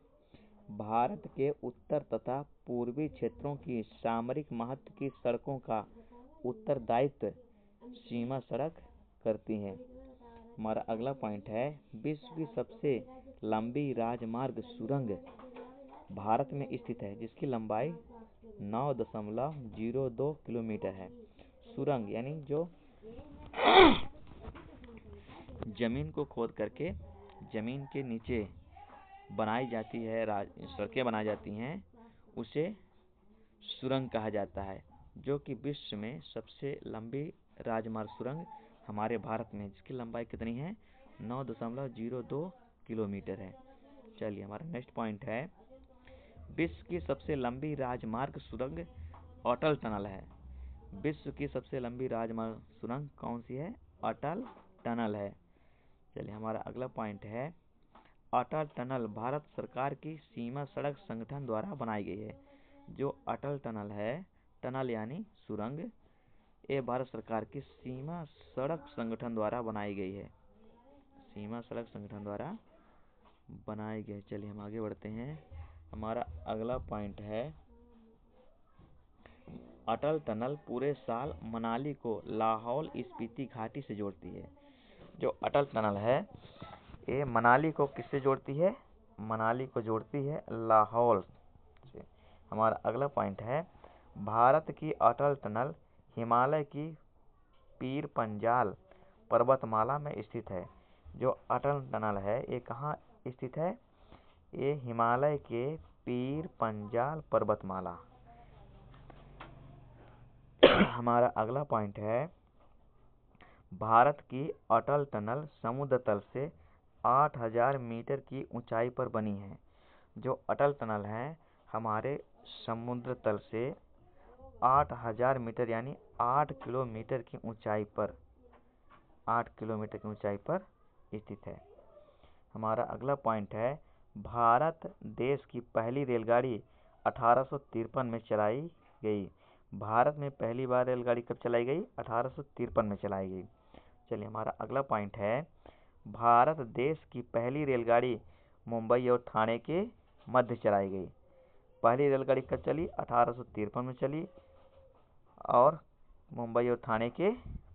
भारत के उत्तर तथा पूर्वी क्षेत्रों की सामरिक महत्व की सड़कों का उत्तरदायित्व सीमा सड़क करती है। हमारा अगला पॉइंट है, विश्व की सबसे लंबी राजमार्ग सुरंग भारत में स्थित है, जिसकी लंबाई 9.02 किलोमीटर है। सुरंग यानी जो जमीन को खोद करके जमीन के नीचे बनाई जाती है, सड़कें बनाई जाती हैं, उसे सुरंग कहा जाता है। जो कि विश्व में सबसे लंबी राजमार्ग सुरंग हमारे भारत में, जिसकी लंबाई कितनी है? 9.02 किलोमीटर है। चलिए हमारा नेक्स्ट पॉइंट है, विश्व की सबसे लंबी राजमार्ग सुरंग अटल टनल है। विश्व की सबसे लंबी राजमार्ग सुरंग कौन सी है? अटल टनल है। चलिए हमारा अगला पॉइंट है, अटल टनल भारत सरकार की सीमा सड़क संगठन द्वारा बनाई गई है। जो अटल टनल है, टनल यानी सुरंग, ये भारत सरकार की सीमा सड़क संगठन द्वारा बनाई गई है। सीमा सड़क संगठन द्वारा बनाई गई। चलिए हम आगे बढ़ते हैं। हमारा अगला पॉइंट है, अटल टनल पूरे साल मनाली को लाहौल स्पीति घाटी से जोड़ती है। जो अटल टनल है, ये मनाली को किससे जोड़ती है? मनाली को जोड़ती है लाहौल से। हमारा अगला पॉइंट है, भारत की अटल टनल हिमालय की पीर पंजाल पर्वतमाला में स्थित है। जो अटल टनल है, ये कहाँ स्थित है? ये हिमालय के पीर पंजाल पर्वतमाला। हमारा अगला पॉइंट है, भारत की अटल टनल समुद्र तल से 8000 मीटर की ऊंचाई पर बनी है। जो अटल टनल है, हमारे समुद्र तल से 8000 मीटर यानी 8 किलोमीटर की ऊंचाई पर स्थित है। हमारा अगला पॉइंट है, भारत देश की पहली रेलगाड़ी 1853 में चलाई गई। भारत में पहली बार रेलगाड़ी कब चलाई गई? 1853 में चलाई गई। चलिए हमारा अगला पॉइंट है, भारत देश की पहली रेलगाड़ी मुंबई और ठाणे के मध्य चलाई गई। पहली रेलगाड़ी कब चली? 1853 में चली और मुंबई और ठाणे के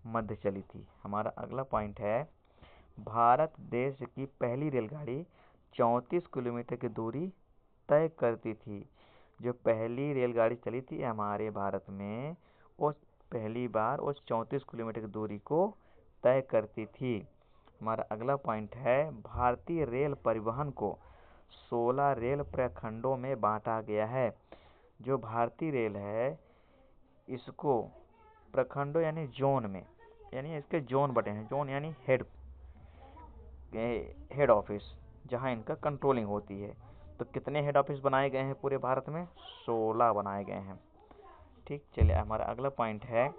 मध्य चली थी। हमारा अगला पॉइंट है, भारत देश की पहली रेलगाड़ी 34 किलोमीटर की दूरी तय करती थी। जो पहली रेलगाड़ी चली थी हमारे भारत में, वो पहली बार उस 34 किलोमीटर की दूरी को तय करती थी। हमारा अगला पॉइंट है, भारतीय रेल परिवहन को 16 रेल प्रखंडों में बांटा गया है। जो भारतीय रेल है, इसको प्रखंडों यानी जोन में, यानी इसके जोन बटे हैं। जोन यानी हेड ऑफिस, जहां इनका कंट्रोलिंग होती है। तो कितने हेड ऑफिस बनाए गए हैं पूरे भारत में? 16 बनाए गए हैं। ठीक, चलिए हमारा अगला पॉइंट है,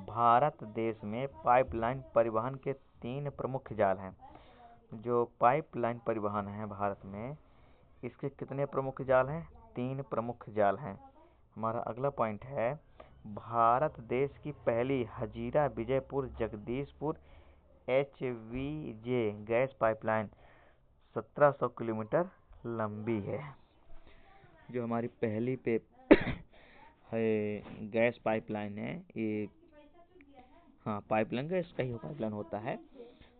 भारत देश में पाइपलाइन परिवहन के 3 प्रमुख जाल हैं। जो पाइपलाइन परिवहन है भारत में, इसके कितने प्रमुख जाल हैं? 3 प्रमुख जाल हैं। हमारा अगला पॉइंट है, भारत देश की पहली Hazira Vijaypur Jagdishpur HVJ gas pipeline 1700 kilometre लंबी है। जो हमारी पहली गैस पाइपलाइन है, ये पाइपलाइन गैस का ही पाइपलाइन होता है।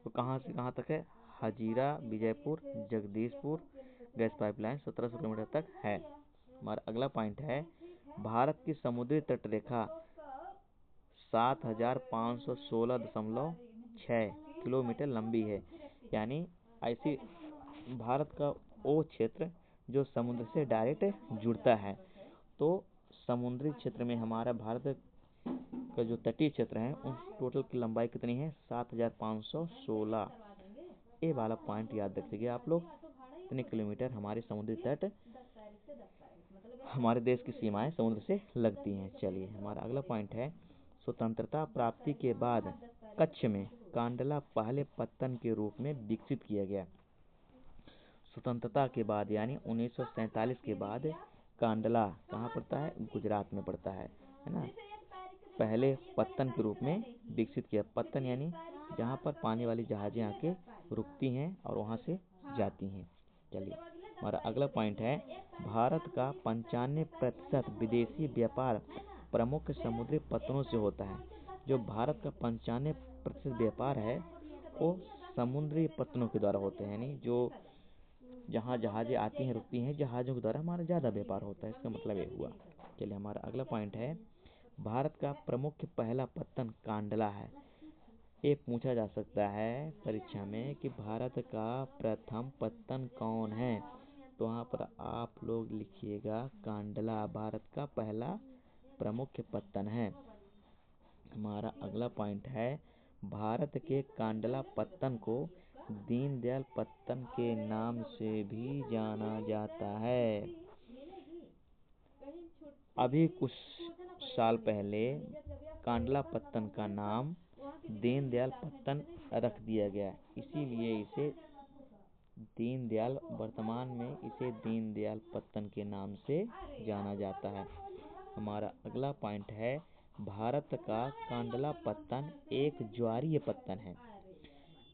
तो कहाँ से कहाँ तक है? Hazira Vijaypur Jagdishpur gas pipeline 1700 kilometre तक है। हमारा अगला पॉइंट है, भारत की समुद्री तट रेखा 7516.6 किलोमीटर लंबी है। यानी ऐसी भारत का वो क्षेत्र जो समुद्र से डायरेक्ट जुड़ता है। तो समुद्री क्षेत्र में हमारा भारत का जो तटीय क्षेत्र है, उन टोटल की लंबाई कितनी है? 7516। ये वाला पॉइंट याद रखिएगा आप लोग। इतने किलोमीटर हमारे समुद्री तट, हमारे देश की सीमाएं समुद्र से लगती हैं। चलिए, हमारा अगला पॉइंट है, स्वतंत्रता प्राप्ति के बाद कच्छ में कांडला पहले पत्तन के रूप में विकसित किया गया। स्वतंत्रता के बाद यानी 1947 के बाद कांडला कहाँ पड़ता है? गुजरात में पड़ता है ना। पहले पत्तन के रूप में विकसित किया। पत्तन यानी जहाँ पर पानी वाली जहाजें आके रुकती हैं और वहाँ से जाती हैं। चलिए, हमारा अगला पॉइंट है, भारत का 95% विदेशी व्यापार प्रमुख समुद्री पत्तनों से होता है। जो भारत का 95% व्यापार है वो समुद्री पत्तनों के द्वारा होते हैं। यानी जो जहाँ जहाजें आती हैं रुकती हैं, जहाज़ों के द्वारा हमारा ज़्यादा व्यापार होता है। इसका मतलब ये हुआ। चलिए, हमारा अगला पॉइंट है, भारत का प्रमुख पहला पत्तन कांडला है। ये पूछा जा सकता है परीक्षा में कि भारत का प्रथम पत्तन कौन है? तो वहाँ पर आप लोग लिखिएगा कांडला भारत का पहला प्रमुख पत्तन है। हमारा अगला पॉइंट है, भारत के कांडला पत्तन को दीनदयाल पत्तन के नाम से भी जाना जाता है। अभी कुछ साल पहले कांडला पत्तन का नाम दीनदयाल पत्तन रख दिया गया, इसीलिए इसे दीनदयाल, वर्तमान में इसे दीनदयाल पत्तन के नाम से जाना जाता है। हमारा अगला पॉइंट है, भारत का कांडला पत्तन एक ज्वारीय पत्तन है।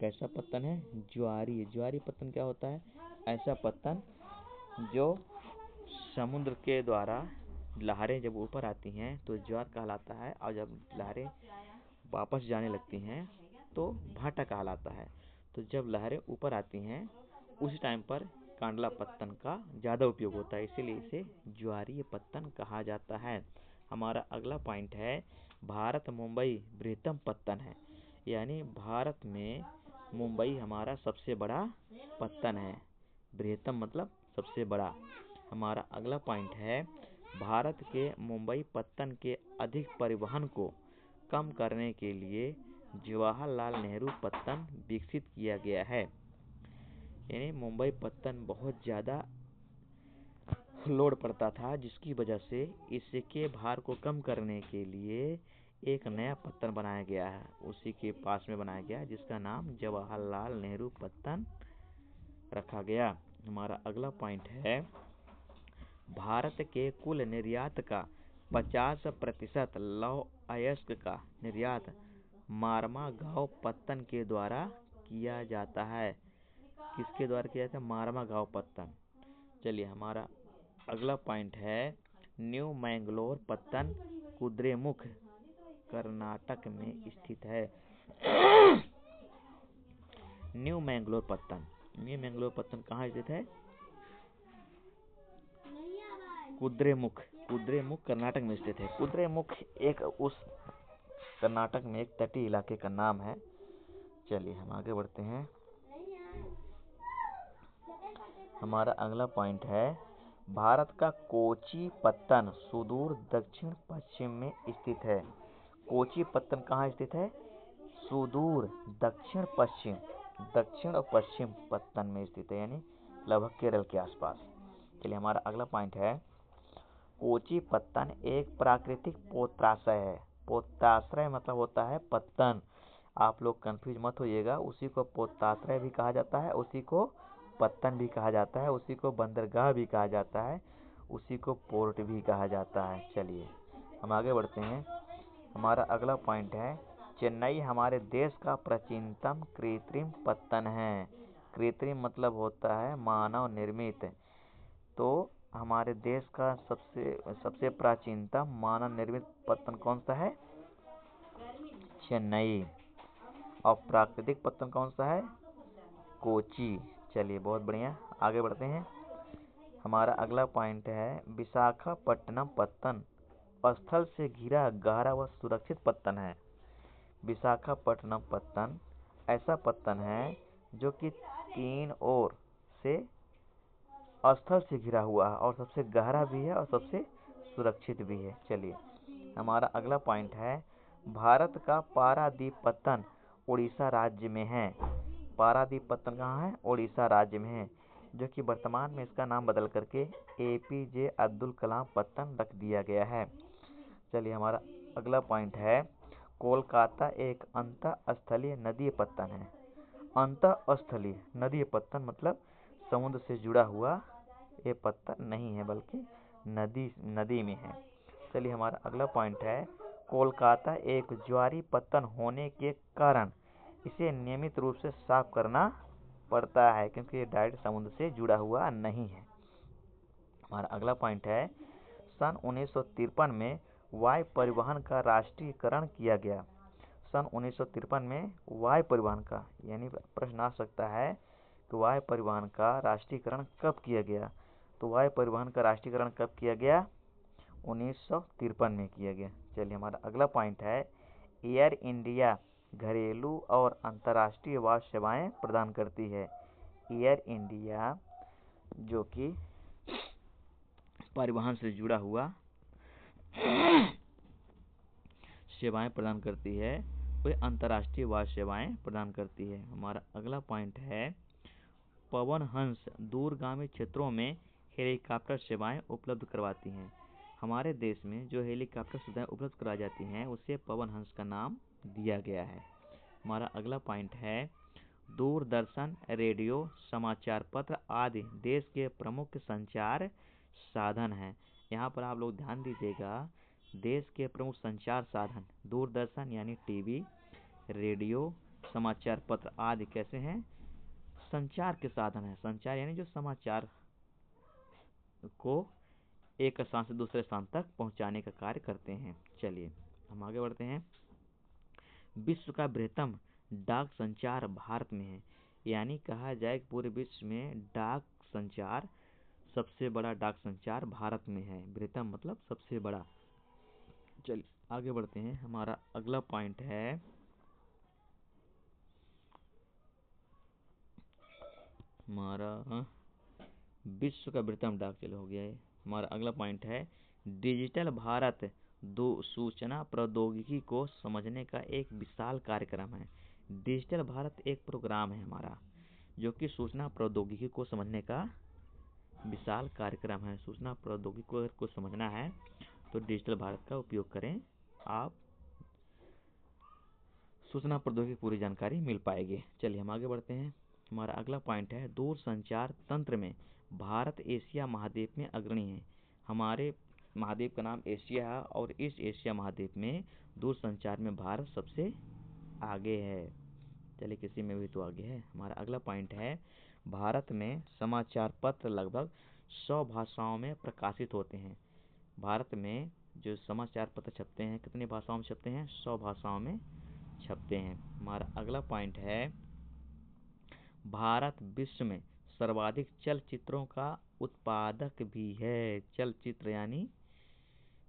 कैसा पत्तन है? ज्वारीय। ज्वारीय पत्तन क्या होता है? ऐसा पत्तन जो समुद्र के द्वारा लहरें जब ऊपर आती हैं तो ज्वार कहलाता है, और जब लहरें वापस जाने लगती हैं तो भाटा कहलाता है। तो जब लहरें ऊपर आती हैं उस टाइम पर कांडला पत्तन का ज़्यादा उपयोग होता है, इसीलिए इसे ज्वारीय पत्तन कहा जाता है। हमारा अगला पॉइंट है, भारत मुंबई बृहत्तम पत्तन है। यानी भारत में मुंबई हमारा सबसे बड़ा पत्तन है। बृहत्तम मतलब सबसे बड़ा। हमारा अगला पॉइंट है, भारत के मुंबई पत्तन के अधिक परिवहन को कम करने के लिए जवाहरलाल नेहरू पत्तन विकसित किया गया है। यानी मुंबई पत्तन बहुत ज़्यादा लोड पड़ता था, जिसकी वजह से इसके भार को कम करने के लिए एक नया पत्तन बनाया गया है। उसी के पास में बनाया गया, जिसका नाम जवाहरलाल नेहरू पत्तन रखा गया। हमारा अगला पॉइंट है, भारत के कुल निर्यात का 50% लौह अयस्क का निर्यात मारमागांव पत्तन के द्वारा किया जाता है। किसके द्वारा किया जाता है? मारमागांव पत्तन। चलिए, हमारा अगला पॉइंट है, न्यू मैंगलोर पत्तन कुद्रेमुख कर्नाटक में स्थित है। न्यू मैंगलोर पत्तन कहाँ स्थित है? कुद्रेमुख कर्नाटक में स्थित है। कुद्रेमुख एक उस कर्नाटक में एक तटीय इलाके का नाम है। चलिए, हम आगे बढ़ते हैं। हमारा अगला पॉइंट है, भारत का कोची पत्तन सुदूर दक्षिण पश्चिम में स्थित है। कोची पत्तन कहाँ स्थित है? सुदूर दक्षिण पश्चिम, दक्षिण और पश्चिम पत्तन में स्थित है, यानी लगभग केरल के आसपास। चलिए, हमारा अगला पॉइंट है, कोची पत्तन एक प्राकृतिक पोत्राशय है। पोताश्रय मतलब होता है पत्तन। आप लोग कंफ्यूज मत होइएगा, उसी को पोताश्रय भी कहा जाता है, उसी को पत्तन भी कहा जाता है, उसी को बंदरगाह भी कहा जाता है, उसी को पोर्ट भी कहा जाता है। चलिए हम आगे बढ़ते हैं। हमारा अगला पॉइंट है, चेन्नई हमारे देश का प्राचीनतम कृत्रिम पत्तन है। कृत्रिम मतलब होता है मानव निर्मित। तो हमारे देश का सबसे प्राचीनतम मानव निर्मित पत्तन कौन सा है? चेन्नई। और प्राकृतिक पत्तन कौन सा है? कोची। चलिए बहुत बढ़िया, आगे बढ़ते हैं। हमारा अगला पॉइंट है, विशाखापट्टनम पत्तन स्थल से घिरा गहरा व सुरक्षित पत्तन है। विशाखापट्टनम पत्तन ऐसा पत्तन है जो कि 3 ओर से स्थल से घिरा हुआ है और सबसे गहरा भी है और सबसे सुरक्षित भी है। चलिए हमारा अगला पॉइंट है, भारत का पारादीप पत्तन उड़ीसा राज्य में है। पारादीप पत्तन कहाँ है? उड़ीसा राज्य में है, जो कि वर्तमान में इसका नाम बदल करके APJ अब्दुल कलाम पत्तन रख दिया गया है। चलिए हमारा अगला पॉइंट है, कोलकाता एक अंतःस्थलीय नदीय पत्तन है। अंतःस्थलीय नदीय पत्तन मतलब समुद्र से जुड़ा हुआ ये पत्तन नहीं है, बल्कि नदी में है। चलिए हमारा अगला पॉइंट है, कोलकाता एक ज्वारी पत्तन होने के कारण इसे नियमित रूप से साफ करना पड़ता है, क्योंकि ये डायरेक्ट समुद्र से जुड़ा हुआ नहीं है। हमारा अगला पॉइंट है, सन 1953 में वायु परिवहन का राष्ट्रीयकरण किया गया। सन 1953 में वायु परिवहन का, यानी प्रश्न आ सकता है कि वायु परिवहन का राष्ट्रीयकरण कब किया गया? तो वायु परिवहन का राष्ट्रीयकरण कब किया गया? 1953 में किया गया। चलिए हमारा अगला पॉइंट है, एयर इंडिया घरेलू और अंतर्राष्ट्रीय वायु सेवाएं प्रदान करती है। एयर इंडिया जो कि परिवहन से जुड़ा हुआ सेवाएं प्रदान करती है, वह अंतर्राष्ट्रीय वायु सेवाएं प्रदान करती है। हमारा अगला पॉइंट है, पवन हंस दूरगामी क्षेत्रों में हेलीकॉप्टर सेवाएं उपलब्ध करवाती हैं। हमारे देश में जो हेलीकॉप्टर सुविधाएं उपलब्ध कराई जाती हैं उसे पवन हंस का नाम दिया गया है। हमारा अगला पॉइंट है, दूरदर्शन, रेडियो, समाचार पत्र आदि देश के प्रमुख संचार साधन हैं। यहाँ पर आप लोग ध्यान दीजिएगा, देश के प्रमुख संचार साधन दूरदर्शन यानी टीवी, रेडियो, समाचार पत्र आदि कैसे हैं? संचार के साधन है। संचार यानी जो समाचार को एक स्थान से दूसरे स्थान तक पहुंचाने का कार्य करते हैं। चलिए हम आगे बढ़ते हैं। विश्व का बृहत्तम डाक संचार भारत में है, यानी कहा जाए कि पूरे विश्व में डाक संचार सबसे बड़ा डाक संचार भारत में है। बृहत्तम मतलब सबसे बड़ा। चलिए आगे बढ़ते हैं। हमारा अगला पॉइंट है, हमारा विश्व का बृहत्तम डाक, चलो हो गया है। हमारा अगला पॉइंट है, डिजिटल भारत सूचना प्रौद्योगिकी को समझने का एक विशाल कार्यक्रम है। डिजिटल भारत एक प्रोग्राम है हमारा, जो कि सूचना प्रौद्योगिकी को समझने का विशाल कार्यक्रम है। सूचना प्रौद्योगिकी को समझना है तो डिजिटल भारत का उपयोग करें, आप सूचना प्रौद्योगिकी पूरी जानकारी मिल पाएगी। चलिए हम आगे बढ़ते हैं। हमारा अगला पॉइंट है, दूरसंचार तंत्र में भारत एशिया महाद्वीप में अग्रणी है। हमारे महाद्वीप का नाम एशिया है और इस एशिया महाद्वीप में दूरसंचार में भारत सबसे आगे है। चलिए किसी में भी तो आगे है। हमारा अगला पॉइंट है, भारत में समाचार पत्र लगभग 100 भाषाओं में प्रकाशित होते हैं। भारत में जो समाचार पत्र छपते हैं कितनी भाषाओं में छपते हैं? 100 भाषाओं में छपते हैं। हमारा अगला पॉइंट है, भारत विश्व में सर्वाधिक चलचित्रों का उत्पादक भी है। चलचित्र यानी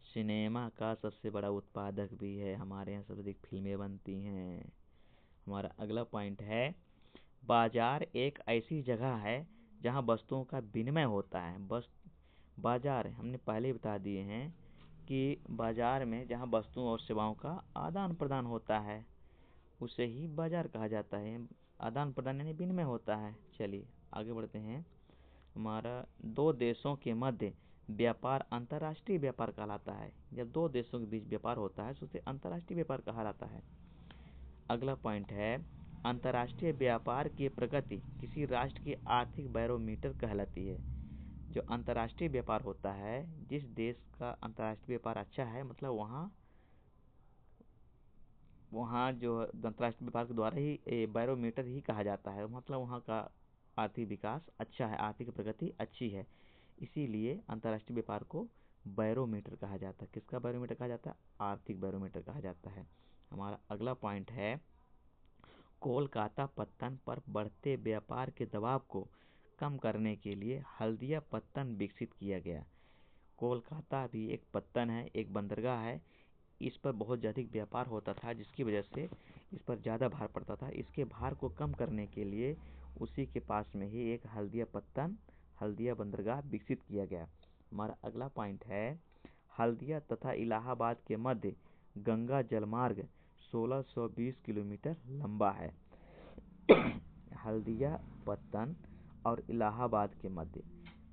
सिनेमा का सबसे बड़ा उत्पादक भी है। हमारे यहाँ सबसे अधिक फिल्में बनती हैं। हमारा अगला पॉइंट है, बाजार एक ऐसी जगह है जहाँ वस्तुओं का विनिमय होता है। बाजार हमने पहले ही बता दिए हैं कि बाजार में जहाँ वस्तुओं और सेवाओं का आदान प्रदान होता है उसे ही बाजार कहा जाता है। आदान प्रदान यानी विनिमय होता है। चलिए आगे बढ़ते हैं। हमारा दो देशों के मध्य व्यापार अंतर्राष्ट्रीय व्यापार कहलाता है। जब दो देशों के बीच व्यापार होता है तो उसे अंतर्राष्ट्रीय व्यापार कहा जाता है। अगला पॉइंट है, अंतर्राष्ट्रीय व्यापार की प्रगति किसी राष्ट्र की आर्थिक बैरोमीटर कहलाती है। जो अंतर्राष्ट्रीय व्यापार होता है, जिस देश का अंतर्राष्ट्रीय व्यापार अच्छा है, मतलब वहाँ जो अंतर्राष्ट्रीय व्यापार के द्वारा ही बैरोमीटर ही कहा जाता है, मतलब वहाँ का आर्थिक विकास अच्छा है, आर्थिक प्रगति अच्छी है, इसीलिए अंतर्राष्ट्रीय व्यापार को बैरोमीटर कहा जाता है। किसका बैरोमीटर कहा जाता है? आर्थिक बैरोमीटर कहा जाता है। हमारा अगला पॉइंट है, कोलकाता पत्तन पर बढ़ते व्यापार के दबाव को कम करने के लिए हल्दिया पत्तन विकसित किया गया। कोलकाता भी एक पत्तन है, एक बंदरगाह है। इस पर बहुत अधिक व्यापार होता था, जिसकी वजह से इस पर ज़्यादा भार पड़ता था। इसके भार को कम करने के लिए उसी के पास में ही एक हल्दिया बंदरगाह विकसित किया गया। हमारा अगला पॉइंट है, हल्दिया तथा इलाहाबाद के मध्य गंगा जलमार्ग 1620 किलोमीटर लंबा है। हल्दिया पत्तन और इलाहाबाद के मध्य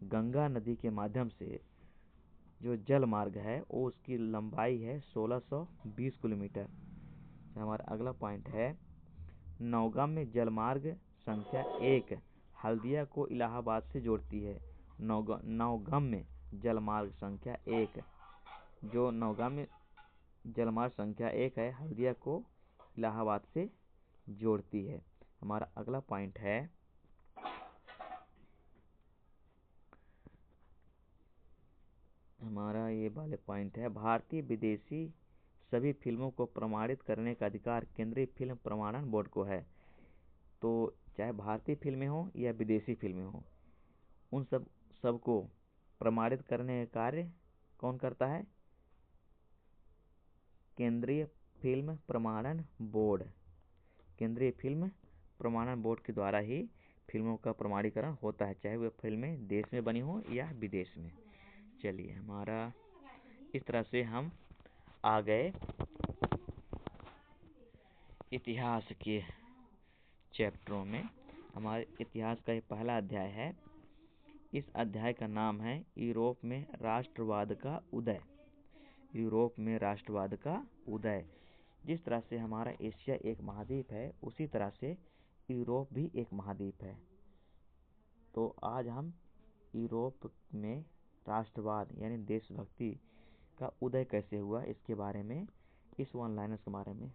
गंगा नदी के माध्यम से जो जल मार्ग है वो उसकी लंबाई है 1620 किलोमीटर। हमारा अगला पॉइंट है, नौगम्य जलमार्ग संख्या 1 हल्दिया को इलाहाबाद से जोड़ती है। नौगम्य जलमार्ग संख्या 1, जो नौगम्य जलमार्ग संख्या 1 है, हल्दिया को इलाहाबाद से जोड़ती है। हमारा अगला पॉइंट है, हमारा ये वाले पॉइंट है, भारतीय विदेशी सभी फिल्मों को प्रमाणित करने का अधिकार केंद्रीय फिल्म प्रमाणन बोर्ड को है। तो चाहे भारतीय फिल्में हों या विदेशी फिल्में हों, उन सबको प्रमाणित करने का कार्य कौन करता है? केंद्रीय फिल्म प्रमाणन बोर्ड। केंद्रीय फिल्म प्रमाणन बोर्ड के द्वारा ही फिल्मों का प्रमाणीकरण होता है, चाहे वे फिल्में देश में बनी हो या विदेश में। चलिए, हमारा इस तरह से हम आ गए इतिहास के चैप्टरों में। हमारे इतिहास का ये पहला अध्याय है। इस अध्याय का नाम है यूरोप में राष्ट्रवाद का उदय। यूरोप में राष्ट्रवाद का उदय। जिस तरह से हमारा एशिया एक महाद्वीप है, उसी तरह से यूरोप भी एक महाद्वीप है। तो आज हम यूरोप में राष्ट्रवाद यानी देशभक्ति का उदय कैसे हुआ, इसके बारे में, इस वन लाइनर्स के बारे में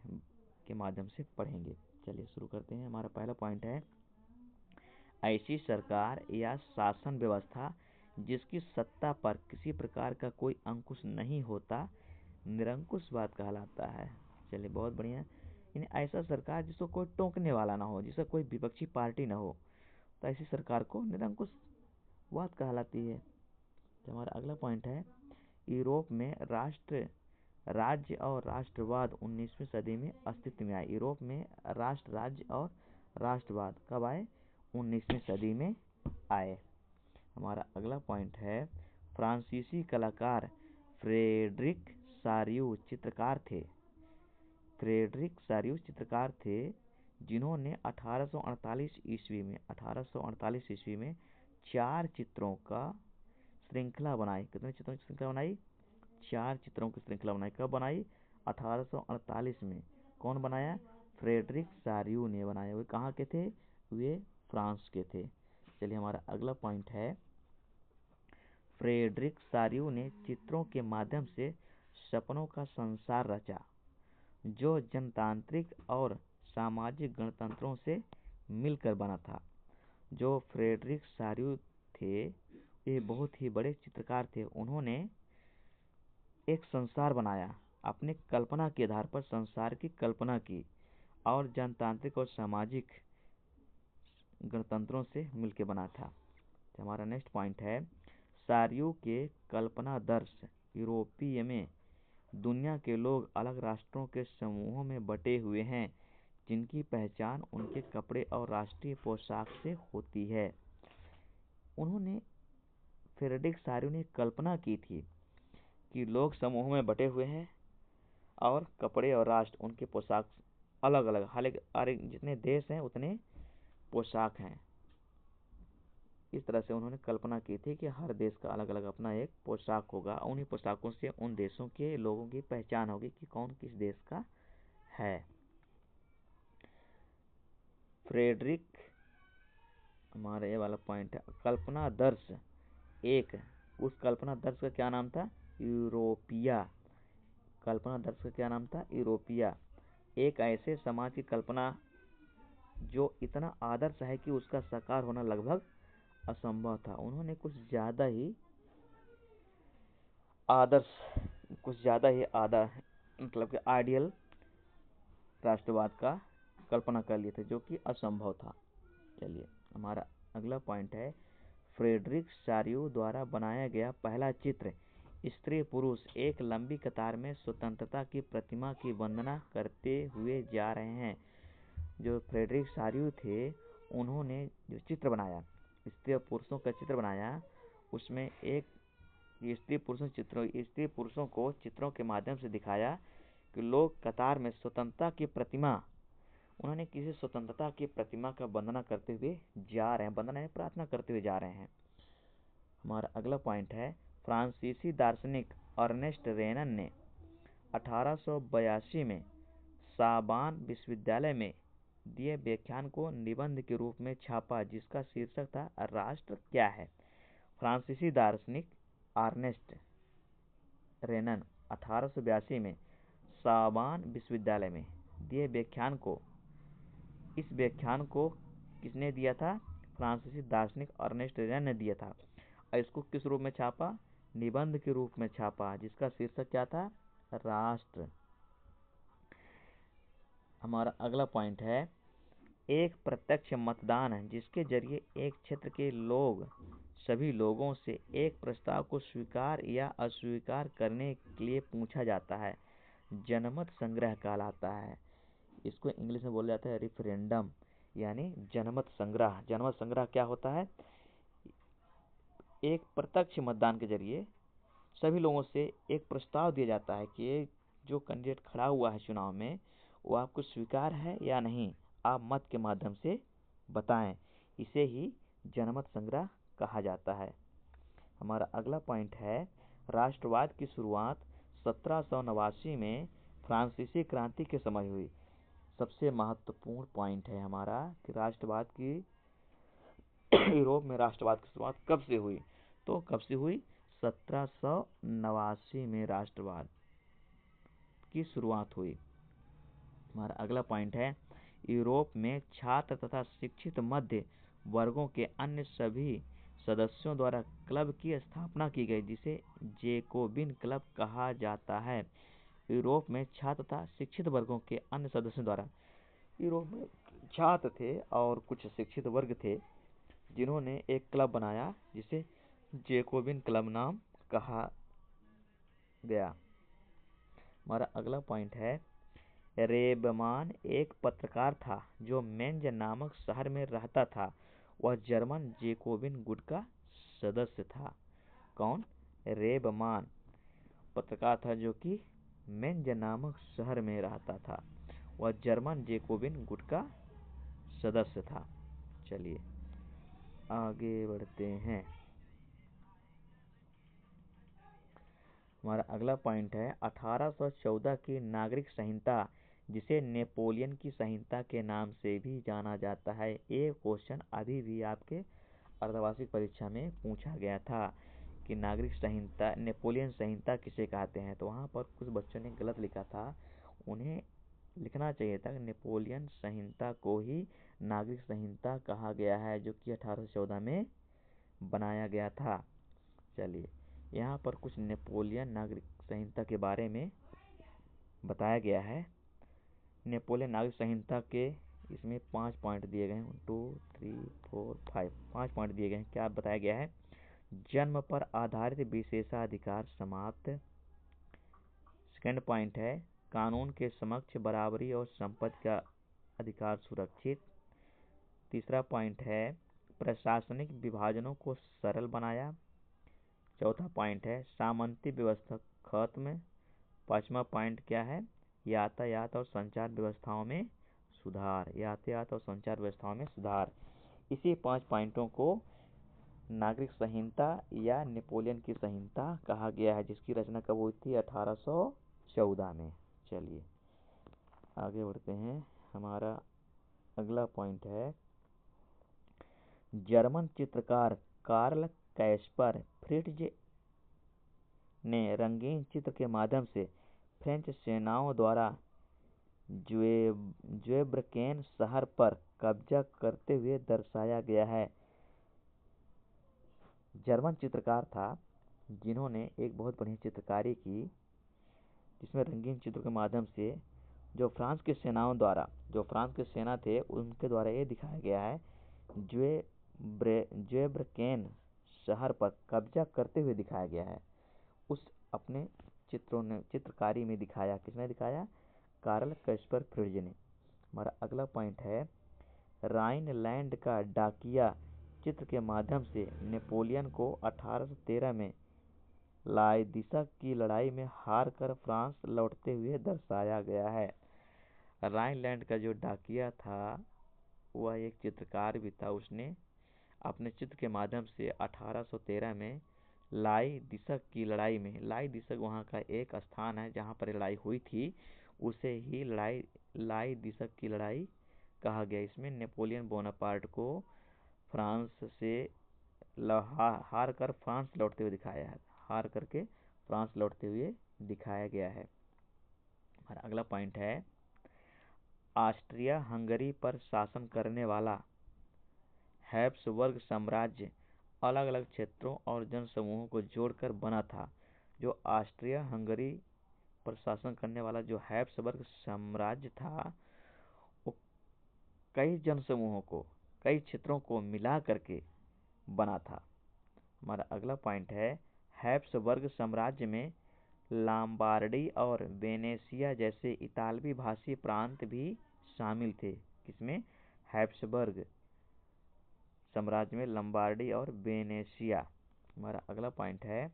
के माध्यम से पढ़ेंगे। चलिए शुरू करते हैं। हमारा पहला पॉइंट है, ऐसी सरकार या शासन व्यवस्था जिसकी सत्ता पर किसी प्रकार का कोई अंकुश नहीं होता, निरंकुशवाद कहलाता है। चलिए, बहुत बढ़िया। यानी ऐसा सरकार जिसको कोई टोकने वाला ना हो, जिसका कोई विपक्षी पार्टी ना हो, तो ऐसी सरकार को निरंकुशवाद कहलाती है। तो हमारा अगला पॉइंट है, यूरोप में राज्य और राष्ट्रवाद 19वीं सदी में अस्तित्व में आए। यूरोप में राष्ट्र, राज्य और राष्ट्रवाद कब आए? 19वीं सदी में आए। हमारा अगला पॉइंट है, फ्रांसीसी कलाकार फ्रेडरिक सारियू चित्रकार थे। फ्रेडरिक सारियू चित्रकार थे, जिन्होंने 1848 ईस्वी में 4 चित्रों का श्रृंखला बनाई। कितने चित्रों की श्रृंखला बनाई? 4 चित्रों की श्रृंखला बनाई। कब बनाई? 1848 में। कौन बनाया? फ्रेडरिक सारियू ने बनाया। वे कहाँ के थे? वे फ्रांस के थे। चलिए, हमारा अगला पॉइंट है, फ्रेडरिक सारियू ने चित्रों के माध्यम से सपनों का संसार रचा, जो जनतांत्रिक और सामाजिक गणतंत्रों से मिलकर बना था। जो फ्रेडरिक सारियू थे, वे बहुत ही बड़े चित्रकार थे। उन्होंने एक संसार बनाया, अपने कल्पना के आधार पर संसार की कल्पना की, और जनतांत्रिक और सामाजिक गणतंत्रों से मिलकर बना था। तो हमारा नेक्स्ट पॉइंट है, सारियू के कल्पनादर्श यूरोपीय में दुनिया के लोग अलग राष्ट्रों के समूहों में बटे हुए हैं, जिनकी पहचान उनके कपड़े और राष्ट्रीय पोशाक से होती है। उन्होंने, फ्रेडरिक सारियू ने कल्पना की थी कि लोग समूहों में बटे हुए हैं और कपड़े और राष्ट्र, उनके पोशाक अलग अलग, हालांकि जितने देश हैं उतने पोशाक हैं। इस तरह से उन्होंने कल्पना की थी कि हर देश का अलग अलग अपना एक पोशाक होगा, उन्हीं पोशाकों से उन देशों के लोगों की पहचान होगी कि कौन किस देश का है। फ्रेडरिक, हमारा ये वाला पॉइंट है, कल्पनादर्श एक, उस कल्पनादर्श का क्या नाम था? यूरोपिया। कल्पनादर्श का क्या नाम था? यूरोपिया। एक ऐसे समाज की कल्पना जो इतना आदर्श है कि उसका साकार होना लगभग असंभव था। उन्होंने कुछ ज़्यादा ही मतलब कि आइडियल राष्ट्रवाद का कल्पना कर लिए थे जो कि असंभव था। चलिए हमारा अगला पॉइंट है, फ्रेडरिक सारियो द्वारा बनाया गया पहला चित्र, स्त्री पुरुष एक लंबी कतार में स्वतंत्रता की प्रतिमा की वंदना करते हुए जा रहे हैं। जो फ्रेडरिक सारियो थे, उन्होंने जो चित्र बनाया, स्त्री और पुरुषों का चित्र बनाया, उसमें एक स्त्री पुरुषों को चित्रों के माध्यम से दिखाया कि लोग कतार में स्वतंत्रता की प्रतिमा, उन्होंने किसी स्वतंत्रता की प्रतिमा का वंदना करते हुए जा रहे हैं, वंदना है प्रार्थना करते हुए जा रहे हैं। हमारा अगला पॉइंट है, फ्रांसीसी दार्शनिक अर्नेस्ट रेनन ने 1882 में साबान विश्वविद्यालय में दिए व्याख्यान को निबंध के रूप में छापा, जिसका शीर्षक था राष्ट्र क्या है। फ्रांसीसी दार्शनिक अर्नेस्ट रेनन 1882 में साबान विश्वविद्यालय में दिए इस व्याख्यान को किसने दिया था? फ्रांसीसी दार्शनिक अर्नेस्ट रेनन ने दिया था। और इसको किस रूप में छापा? निबंध के रूप में छापा, जिसका शीर्षक क्या था? राष्ट्र। हमारा अगला पॉइंट है, एक प्रत्यक्ष मतदान जिसके जरिए एक क्षेत्र के सभी लोगों से एक प्रस्ताव को स्वीकार या अस्वीकार करने के लिए पूछा जाता है, जनमत संग्रह कहलाता है। इसको इंग्लिश में बोला जाता है रेफरेंडम, यानी जनमत संग्रह। जनमत संग्रह क्या होता है? एक प्रत्यक्ष मतदान के जरिए सभी लोगों से एक प्रस्ताव दिया जाता है कि जो कैंडिडेट खड़ा हुआ है चुनाव में, वो आपको स्वीकार है या नहीं, आप मत के माध्यम से बताएं। इसे ही जनमत संग्रह कहा जाता है। हमारा अगला पॉइंट है, राष्ट्रवाद की शुरुआत 1789 में फ्रांसीसी क्रांति के समय हुई। सबसे महत्वपूर्ण पॉइंट है हमारा कि राष्ट्रवाद की यूरोप में राष्ट्रवाद की शुरुआत कब से हुई? तो कब से हुई? 1789 में राष्ट्रवाद की शुरुआत हुई। हमारा अगला पॉइंट है, यूरोप में छात्र तथा शिक्षित मध्य वर्गों के अन्य सभी सदस्यों द्वारा क्लब की स्थापना की गई, जिसे जेकोबिन क्लब कहा जाता है। यूरोप में छात्र तथा शिक्षित वर्गों के अन्य सदस्यों द्वारा, यूरोप में छात्र थे और कुछ शिक्षित वर्ग थे जिन्होंने एक क्लब बनाया, जिसे जेकोबिन क्लब नाम कहा गया। हमारा अगला पॉइंट है, रेबमान एक पत्रकार था जो मेंज नामक शहर में रहता था। वह जर्मन जेकोबिन गुट का सदस्य था। कौन? रेबमान पत्रकार था जो कि मेंज नामक शहर में रहता था। वह जर्मन जेकोबिन गुट का सदस्य था। चलिए आगे बढ़ते हैं। हमारा अगला पॉइंट है, 1814 की नागरिक संहिता, जिसे नेपोलियन की संहिता के नाम से भी जाना जाता है। ये क्वेश्चन अभी भी आपके अर्धवार्षिक परीक्षा में पूछा गया था कि नागरिक संहिता, नेपोलियन संहिता किसे कहते हैं। तो वहाँ पर कुछ बच्चों ने गलत लिखा था, उन्हें लिखना चाहिए था नेपोलियन संहिता को ही नागरिक संहिता कहा गया है, जो कि 1814 में बनाया गया था। चलिए यहाँ पर कुछ नेपोलियन नागरिक संहिता के बारे में बताया गया है। नेपोलियन नागरिक संहिता के इसमें 5 पॉइंट दिए गए हैं, 2, 3, 4, 5, 5 पॉइंट दिए गए हैं। क्या बताया गया है? जन्म पर आधारित विशेषाधिकार समाप्त। सेकंड पॉइंट है, कानून के समक्ष बराबरी और संपत्ति का अधिकार सुरक्षित। तीसरा पॉइंट है, प्रशासनिक विभाजनों को सरल बनाया। चौथा पॉइंट है, सामंती व्यवस्था खत्म। पांचवा पॉइंट क्या है? यातायात और संचार व्यवस्थाओं में सुधार। यातायात और संचार व्यवस्थाओं में सुधार। इसी 5 पॉइंटों को नागरिक संहिता या नेपोलियन की संहिता कहा गया है, जिसकी रचना कब हुई थी? 1814 में। चलिए आगे बढ़ते हैं। हमारा अगला पॉइंट है, जर्मन चित्रकार कार्ल कैस्पर फ्रिट्ज ने रंगीन चित्र के माध्यम से फ्रेंच सेनाओं द्वारा ज़्वेब्रेकेन शहर पर कब्जा करते हुए दर्शाया गया है। जर्मन चित्रकार था जिन्होंने एक बहुत बढ़िया चित्रकारी की, जिसमें रंगीन चित्रों के माध्यम से जो फ्रांस की सेना थे उनके द्वारा ये दिखाया गया है, ज़्वेब्रेकेन शहर पर कब्जा करते हुए दिखाया गया है। उस अपने चित्रकारी में दिखाया, किसने दिखाया? कार्ल कैस्पर फ्रिट्ज ने। हमारा अगला पॉइंट है, राइनलैंड का डाकिया चित्र के माध्यम से नेपोलियन को 1813 में लाइदिसा की लड़ाई में हार कर फ्रांस लौटते हुए दर्शाया गया है। राइनलैंड का जो डाकिया था वह एक चित्रकार भी था। उसने अपने चित्र के माध्यम से 1813 में लाइदिसा की लड़ाई में, लाइदिसा वहाँ का एक स्थान है जहाँ पर लड़ाई हुई थी, उसे ही लाइदिसा की लड़ाई कहा गया। इसमें नेपोलियन बोनापार्ट को फ्रांस से हार कर फ्रांस लौटते हुए दिखाया है, हार करके फ्रांस लौटते हुए दिखाया गया है। हमारा अगला पॉइंट है, ऑस्ट्रिया हंगरी पर शासन करने वाला हैब्सबर्ग साम्राज्य अलग अलग क्षेत्रों और जनसमूहों को जोड़कर बना था। जो ऑस्ट्रिया हंगरी पर शासन करने वाला जो हैब्सबर्ग साम्राज्य था वो कई जनसमूहों को, कई क्षेत्रों को मिला करके बना था। हमारा अगला पॉइंट है, हैब्सबर्ग साम्राज्य में लॉम्बार्डी और वेनेशिया जैसे इतालवी भाषी प्रांत भी शामिल थे। किसमें? हैब्सबर्ग साम्राज्य में लॉम्बार्डी और वेनेशिया। हमारा अगला पॉइंट है,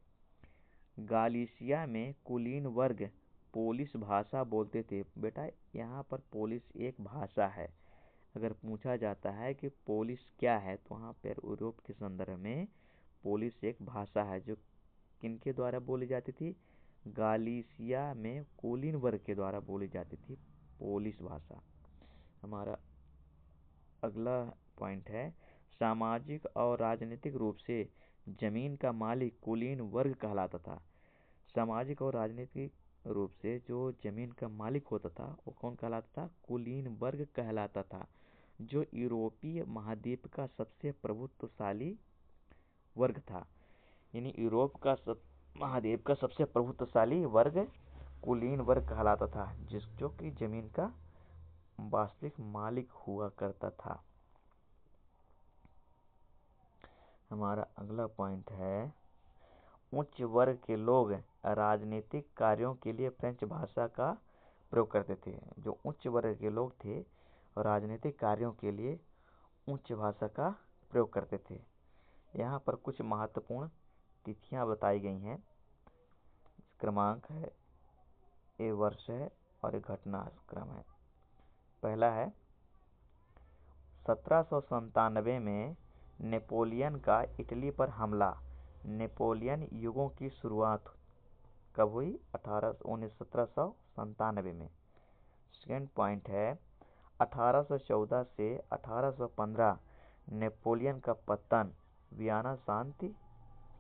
गालिसिया में कुलीन वर्ग पोलिश भाषा बोलते थे। बेटा यहाँ पर पोलिश एक भाषा है। अगर पूछा जाता है कि पोलिश क्या है, तो वहाँ पर यूरोप के संदर्भ में पोलिश एक भाषा है जो किनके द्वारा बोली जाती थी? गालिसिया में कुलीन वर्ग के द्वारा बोली जाती थी पोलिश भाषा। हमारा अगला पॉइंट है, सामाजिक और राजनीतिक रूप से जमीन का मालिक कुलीन वर्ग कहलाता था। सामाजिक और राजनीतिक रूप से जो जमीन का मालिक होता था वो कौन कहलाता था? कुलीन वर्ग कहलाता था, जो यूरोपीय महाद्वीप का सबसे प्रभुत्वशाली वर्ग था। यानी यूरोप का महाद्वीप का सबसे प्रभुत्वशाली वर्ग कुलीन वर्ग कहलाता था, जो कि जमीन का वास्तविक मालिक हुआ करता था। हमारा अगला पॉइंट है, उच्च वर्ग के लोग राजनीतिक कार्यों के लिए फ्रेंच भाषा का प्रयोग करते थे। जो उच्च वर्ग के लोग थे राजनीतिक कार्यों के लिए उच्च भाषा का प्रयोग करते थे। यहाँ पर कुछ महत्वपूर्ण तिथियां बताई गई हैं। क्रमांक है, ये वर्ष है और एक घटनाक्रम है। पहला है 1797 में नेपोलियन का इटली पर हमला। नेपोलियन युगों की शुरुआत कब हुई? 1797 में। सेकेंड पॉइंट है 1814 से 1815 नेपोलियन का पतन, वियना शांति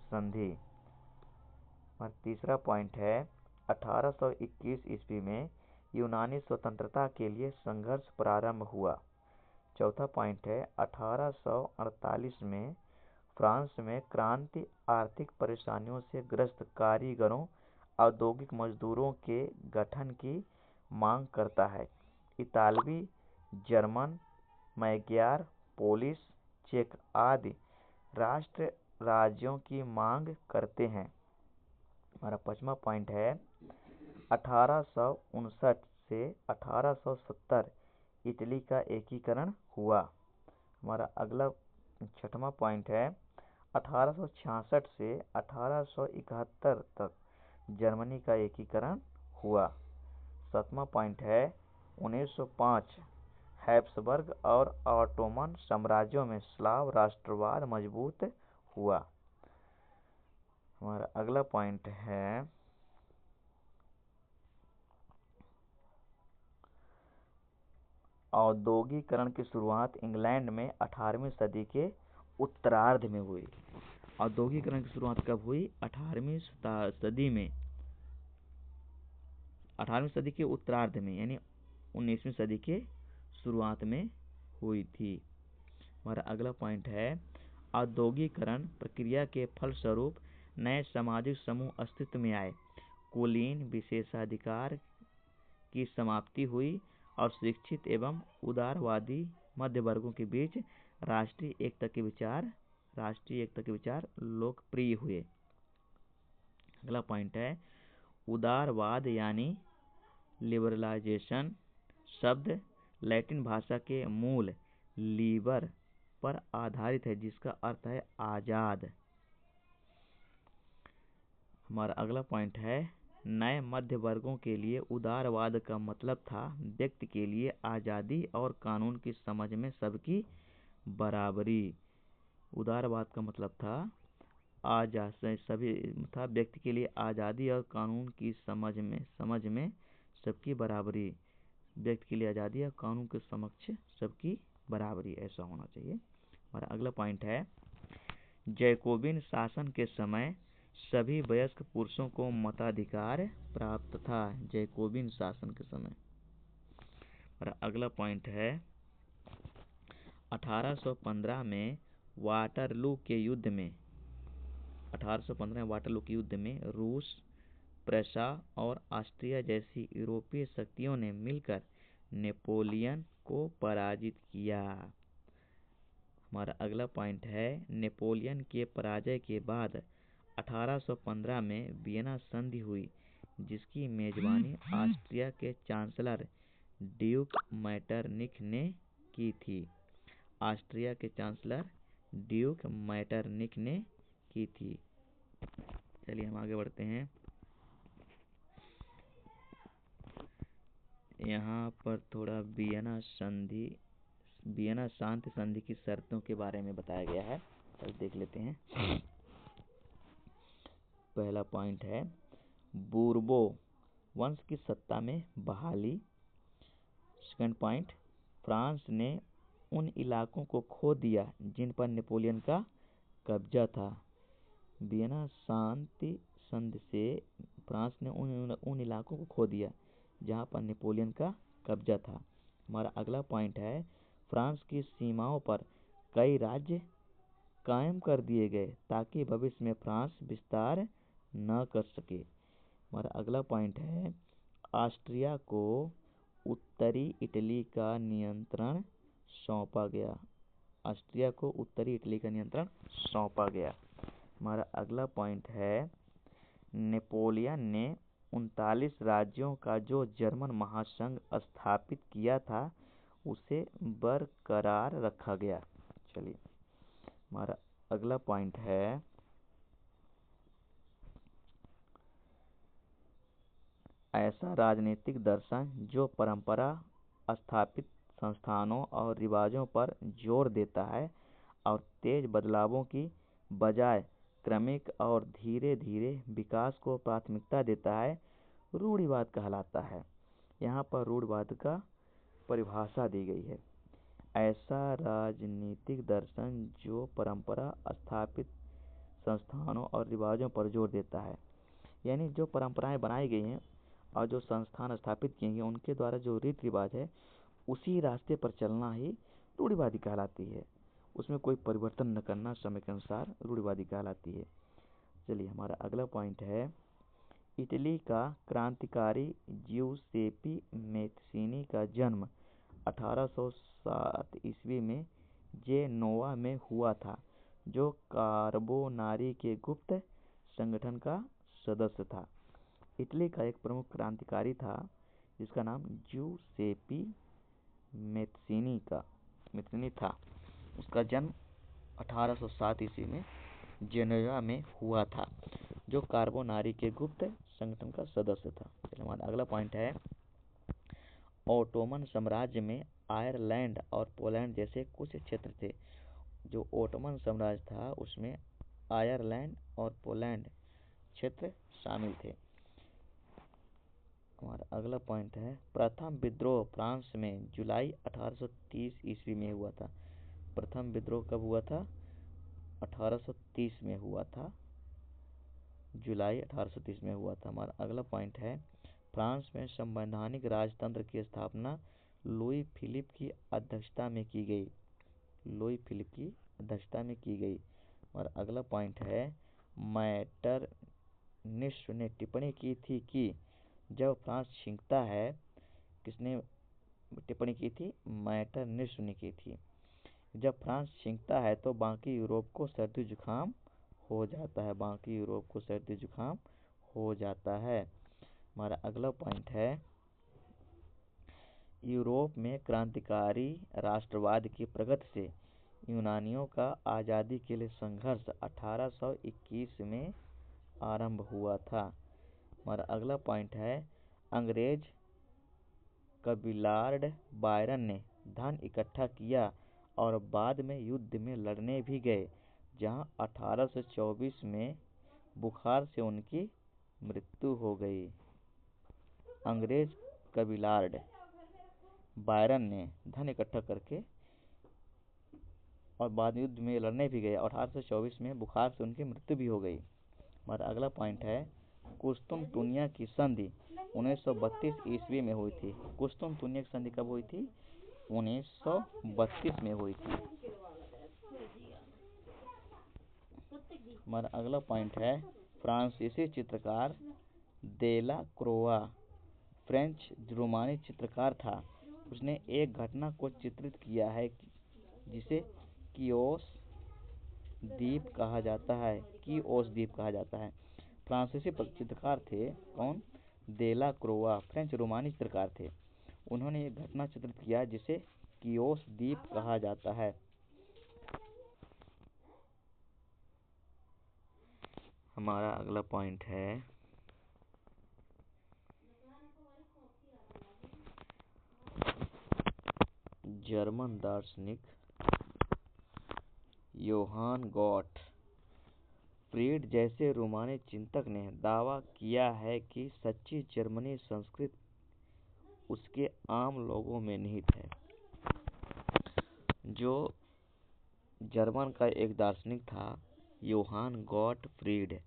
संधि। और तीसरा पॉइंट है 1821 ईस्वी में यूनानी स्वतंत्रता के लिए संघर्ष प्रारंभ हुआ। चौथा पॉइंट है 1848 में फ्रांस में क्रांति आर्थिक परेशानियों से ग्रस्त कारीगरों, औद्योगिक मजदूरों के गठन की मांग करता है। इतालवी, जर्मन, मैग्यार, पोलिश, चेक आदि राष्ट्र राज्यों की मांग करते हैं। हमारा पांचवा पॉइंट है 1859 से 1870 इटली का एकीकरण हुआ। हमारा अगला छठवां पॉइंट है 1866 से 1871 तक जर्मनी का एकीकरण हुआ। सातवां पॉइंट है 1905 हैब्सबर्ग और ऑटोमन साम्राज्यों में स्लाव राष्ट्रवाद मजबूत हुआ। हमारा अगला पॉइंट है औद्योगिकरण की शुरुआत इंग्लैंड में 18वीं सदी के उत्तरार्ध में हुई। औद्योगिकरण की शुरुआत कब हुई? 18वीं सदी में, 18वीं सदी के उत्तरार्ध में, यानी 19वीं सदी के शुरुआत में हुई थी। हमारा अगला पॉइंट है औद्योगिकरण प्रक्रिया के फलस्वरूप नए सामाजिक समूह अस्तित्व में आए, कुलीन विशेषाधिकार की समाप्ति हुई और शिक्षित एवं उदारवादी मध्य वर्गों के बीच राष्ट्रीय एकता के विचार लोकप्रिय हुए। अगला पॉइंट है उदारवाद यानी लिबरलाइजेशन शब्द लैटिन भाषा के मूल लीबर पर आधारित है, जिसका अर्थ है आजाद। हमारा अगला पॉइंट है नए मध्य वर्गों के लिए उदारवाद का मतलब था व्यक्ति के लिए आज़ादी और कानून की समझ में सबकी बराबरी। उदारवाद का मतलब था व्यक्ति के लिए आज़ादी और कानून की समझ में सबकी बराबरी। व्यक्ति के लिए आज़ादी और कानून के समक्ष सबकी बराबरी, ऐसा होना चाहिए। हमारा अगला पॉइंट है जैकोबिन शासन के समय सभी वयस्क पुरुषों को मताधिकार प्राप्त था। जैकोबिन शासन के समय। हमारा अगला पॉइंट है 1815 में वाटरलू के युद्ध में रूस, प्रूसिया और ऑस्ट्रिया जैसी यूरोपीय शक्तियों ने मिलकर नेपोलियन को पराजित किया। हमारा अगला पॉइंट है नेपोलियन के पराजय के बाद 1815 में वियना संधि हुई, जिसकी मेजबानी ऑस्ट्रिया के चांसलर ड्यूक मेटरनिख ने की थी। ऑस्ट्रिया के चांसलर ड्यूक मेटरनिख ने की थी। चलिए हम आगे बढ़ते हैं। यहाँ पर थोड़ा वियना शांति संधि की शर्तों के बारे में बताया गया है, चल देख लेते हैं। पहला पॉइंट है बूर्बो वंश की सत्ता में बहाली। सेकंड पॉइंट फ्रांस ने उन इलाकों को खो दिया जिन पर नेपोलियन का कब्जा था। वियना शांति संधि से फ्रांस ने उन इलाकों को खो दिया जहां पर नेपोलियन का कब्जा था। हमारा अगला पॉइंट है फ्रांस की सीमाओं पर कई राज्य कायम कर दिए गए ताकि भविष्य में फ्रांस विस्तार न कर सके। हमारा अगला पॉइंट है ऑस्ट्रिया को उत्तरी इटली का नियंत्रण सौंपा गया। ऑस्ट्रिया को उत्तरी इटली का नियंत्रण सौंपा गया। हमारा अगला पॉइंट है नेपोलियन ने 39 राज्यों का जो जर्मन महासंघ स्थापित किया था उसे बरकरार रखा गया। चलिए हमारा अगला पॉइंट है ऐसा राजनीतिक दर्शन जो परंपरा स्थापित संस्थानों और रिवाजों पर जोर देता है और तेज बदलावों की बजाय क्रमिक और धीरे धीरे विकास को प्राथमिकता देता है, रूढ़िवाद कहलाता है। यहाँ पर रूढ़िवाद का परिभाषा दी गई है। ऐसा राजनीतिक दर्शन जो परंपरा स्थापित संस्थानों और रिवाजों पर जोर देता है, यानी जो परंपराएं बनाई गई हैं और जो संस्थान स्थापित किए गए उनके द्वारा जो रीति रिवाज है उसी रास्ते पर चलना ही रूढ़िवादी कहलाती है। उसमें कोई परिवर्तन न करना समय के अनुसार रूढ़िवादी कहलाती है। चलिए हमारा अगला पॉइंट है इटली का क्रांतिकारी जिउसेप्पी मैत्सिनी का जन्म 1807 ईस्वी में जेनोवा में हुआ था, जो कार्बोनारी के गुप्त संगठन का सदस्य था। इटली का एक प्रमुख क्रांतिकारी था जिसका नाम जिउसेप्पी मैत्सिनी था। उसका जन्म 1807 ईस्वी में जेनोवा में हुआ था, जो कार्बोनारी के गुप्त संगठन का सदस्य था। हमारा अगला पॉइंट है ओटोमन साम्राज्य में आयरलैंड और पोलैंड जैसे कुछ क्षेत्र थे। जो ओटोमन साम्राज्य था उसमें आयरलैंड और पोलैंड क्षेत्र शामिल थे। हमारा अगला पॉइंट है प्रथम विद्रोह फ्रांस में जुलाई 1830 ईस्वी में हुआ था। प्रथम विद्रोह कब हुआ था? 1830 में हुआ था, जुलाई 1830 में हुआ था। हमारा अगला पॉइंट है फ्रांस में संवैधानिक राजतंत्र की स्थापना लुई फिलिप की अध्यक्षता में की गई। लुई फिलिप की अध्यक्षता में की गई। और अगला पॉइंट है मेटरनिश ने टिप्पणी की थी कि जब फ्रांस छींकता है, किसने टिप्पणी की थी? मेटरनिश ने की थी। जब फ्रांस छींकता है तो बाकी यूरोप को सर्दी जुकाम हो जाता है। बाकी यूरोप को सर्दी जुकाम हो जाता है। हमारा अगला पॉइंट है यूरोप में क्रांतिकारी राष्ट्रवाद की प्रगति से यूनानियों का आज़ादी के लिए संघर्ष 1821 में आरंभ हुआ था। हमारा अगला पॉइंट है अंग्रेज कबीलार्ड बायरन ने धन इकट्ठा किया और बाद में युद्ध में लड़ने भी गए, जहां 1824 में बुखार से उनकी मृत्यु हो गई। अंग्रेज कबीलार्ड बायरन ने धन इकट्ठा करके और बाद में युद्ध में लड़ने भी गए और 1824 में बुखार से उनकी मृत्यु भी हो गई। हमारा अगला पॉइंट है कुस्तुनतुनिया की संधि 1932 ईस्वी में हुई थी। कुस्तुनतुनिया की संधि कब हुई थी? 1932 में हुई थी। हमारा अगला पॉइंट है फ्रांसीसी चित्रकार देला क्रोआ फ्रेंच रोमानी चित्रकार था। उसने एक घटना को चित्रित किया है जिसे कियोस द्वीप कहा जाता है। कियोस द्वीप कहा जाता है। फ्रांसीसी चित्रकार थे कौन? देला क्रोआ फ्रेंच रोमानी चित्रकार थे। उन्होंने एक घटना चित्रित किया जिसे कियोस द्वीप कहा जाता है। हमारा अगला पॉइंट है जर्मन दार्शनिक योहान गॉटफ्रीड जैसे रोमानी चिंतक ने दावा किया है कि सच्ची जर्मनी संस्कृति उसके आम लोगों में निहित है। जो जर्मन का एक दार्शनिक था योहान गॉटफ्रीड,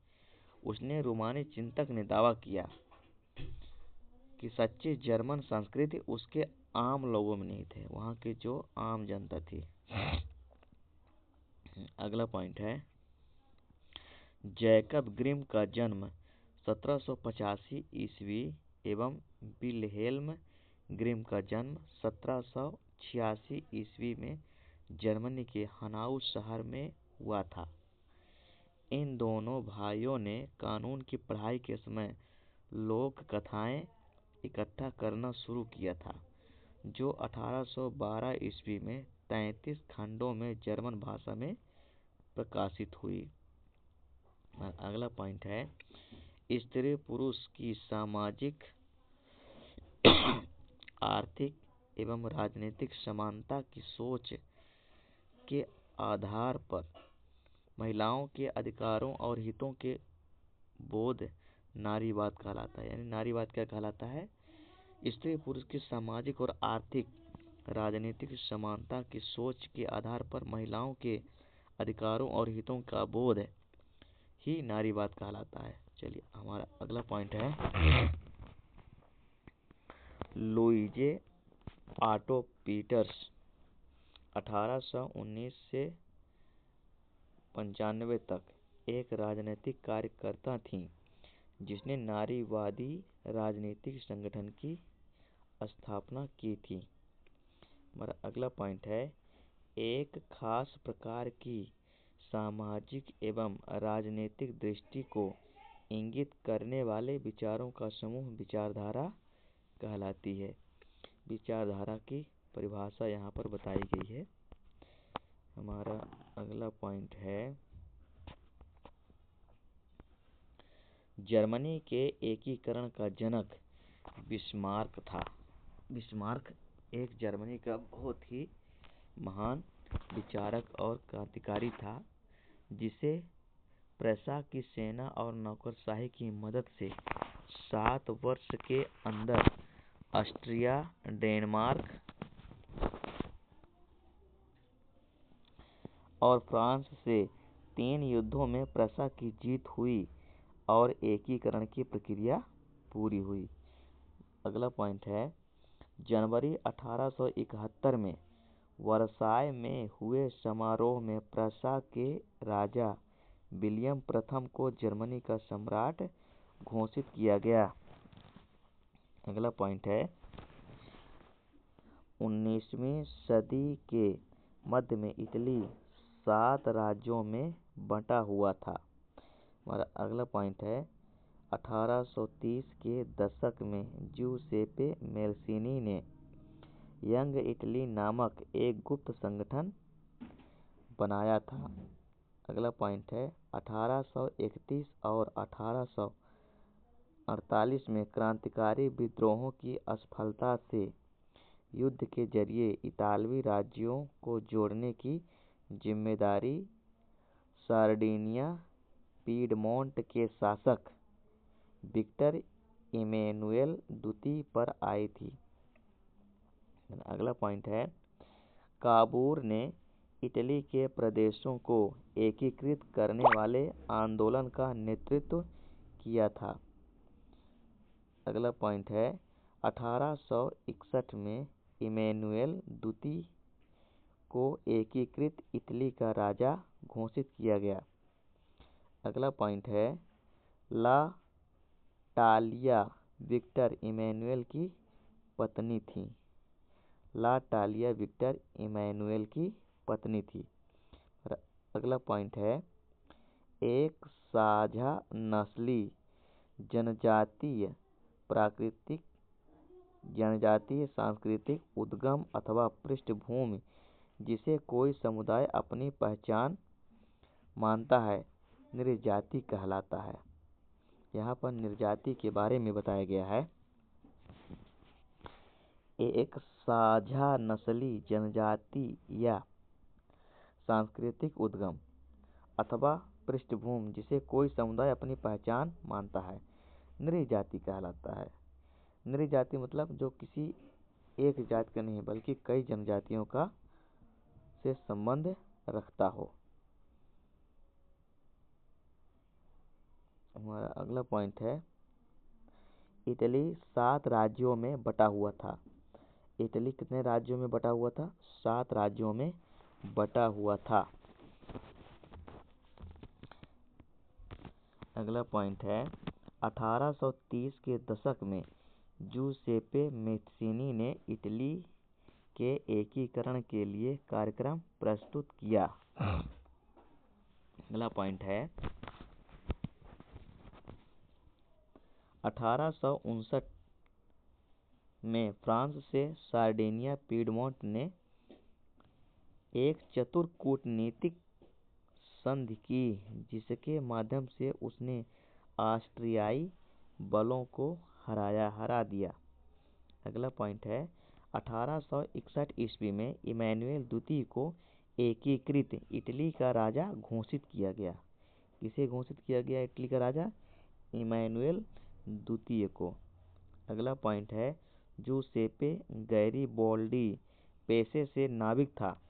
उसने रोमानी चिंतक ने दावा किया कि सच्ची जर्मन संस्कृति उसके आम लोगों में निहित है, वहाँ की जो आम जनता थी। अगला पॉइंट है जैकब ग्रिम का जन्म 1785 ईस्वी एवं विल्हेल्म ग्रिम का जन्म 1786 ईस्वी में जर्मनी के हनाउ शहर में हुआ था। इन दोनों भाइयों ने कानून की पढ़ाई के समय लोक कथाएं इकट्ठा करना शुरू किया था, जो 1812 ईस्वी में 33 खंडों में जर्मन भाषा में प्रकाशित हुई। अगला पॉइंट है स्त्री पुरुष की सामाजिक आर्थिक एवं राजनीतिक समानता की सोच के आधार पर महिलाओं के अधिकारों और हितों के बोध नारीवाद कहलाता है। यानी नारीवाद क्या कहलाता है? स्त्री पुरुष की सामाजिक और आर्थिक राजनीतिक समानता की सोच के आधार पर महिलाओं के अधिकारों और हितों का बोध ही नारीवाद कहलाता है। चलिए हमारा अगला पॉइंट है लुइजे ऑटो पीटर्स 1819 से 95 तक एक राजनीतिक कार्यकर्ता थीं, जिसने नारीवादी राजनीतिक संगठन की स्थापना की थी। हमारा अगला पॉइंट है एक खास प्रकार की सामाजिक एवं राजनीतिक दृष्टि को इंगित करने वाले विचारों का समूह विचारधारा कहलाती है। विचारधारा की परिभाषा यहाँ पर बताई गई है। हमारा अगला पॉइंट है जर्मनी के एकीकरण का जनक बिस्मार्क था। बिस्मार्क एक जर्मनी का बहुत ही महान विचारक और क्रांतिकारी था, जिसे प्रेसा की सेना और नौकरशाही की मदद से 7 वर्ष के अंदर ऑस्ट्रिया, डेनमार्क और फ्रांस से 3 युद्धों में प्रेसा की जीत हुई और एकीकरण की प्रक्रिया पूरी हुई। अगला पॉइंट है, जनवरी 1871 में वर्साय में हुए समारोह में प्रेसा के राजा विलियम प्रथम को जर्मनी का सम्राट घोषित किया गया। अगला पॉइंट है, 19वीं सदी के मध्य में इटली 7 राज्यों में बंटा हुआ था। हमारा अगला पॉइंट है, 1830 के दशक में ज्यूसेप्पे मेल्सिनी ने यंग इटली नामक एक गुप्त संगठन बनाया था। अगला पॉइंट है, 1831 और 1848 में क्रांतिकारी विद्रोहों की असफलता से युद्ध के जरिए इतालवी राज्यों को जोड़ने की जिम्मेदारी सार्डिनिया पीडमोंट के शासक विक्टर इमैनुएल द्वितीय पर आई थी। अगला पॉइंट है, काबूर ने इटली के प्रदेशों को एकीकृत करने वाले आंदोलन का नेतृत्व किया था। अगला पॉइंट है, 1861 में इमैनुएल द्वितीय को एकीकृत इटली का राजा घोषित किया गया। अगला पॉइंट है, ला टालिया विक्टर इमैनुएल की पत्नी थी। ला टालिया विक्टर इमैनुएल की पत्नी थी। अगला पॉइंट है, एक साझा नस्ली जनजातीय सांस्कृतिक उद्गम अथवा पृष्ठभूमि जिसे कोई समुदाय अपनी पहचान मानता है नृजाति कहलाता है। यहाँ पर नृजाति के बारे में बताया गया है। एक साझा नस्ली जनजाति या सांस्कृतिक उद्गम अथवा पृष्ठभूमि जिसे कोई समुदाय अपनी पहचान मानता है नृजाति कहलाता है। नृजाति मतलब जो किसी एक जाति का नहीं बल्कि कई जनजातियों का से संबंध रखता हो। हमारा अगला पॉइंट है, इटली 7 राज्यों में बटा हुआ था। इटली कितने राज्यों में बटा हुआ था? 7 राज्यों में बटा हुआ था। अगला पॉइंट है, 1830 के दशक में जूसेप्पे मेस्सीनी ने इटली के एकीकरण के लिए कार्यक्रम प्रस्तुत किया। अगला पॉइंट है, 1859 में फ्रांस से सार्डिनिया पीडमोंट ने एक चतुर कूटनीतिक संधि की जिसके माध्यम से उसने ऑस्ट्रियाई बलों को हरा दिया। अगला पॉइंट है, 1861 ईस्वी में इमैनुएल द्वितीय को एकीकृत इटली का राजा घोषित किया गया। किसे घोषित किया गया इटली का राजा? इमैनुएल द्वितीय को। अगला पॉइंट है, जूसेप्पे गैरिबोल्डी पेशे से नाविक था।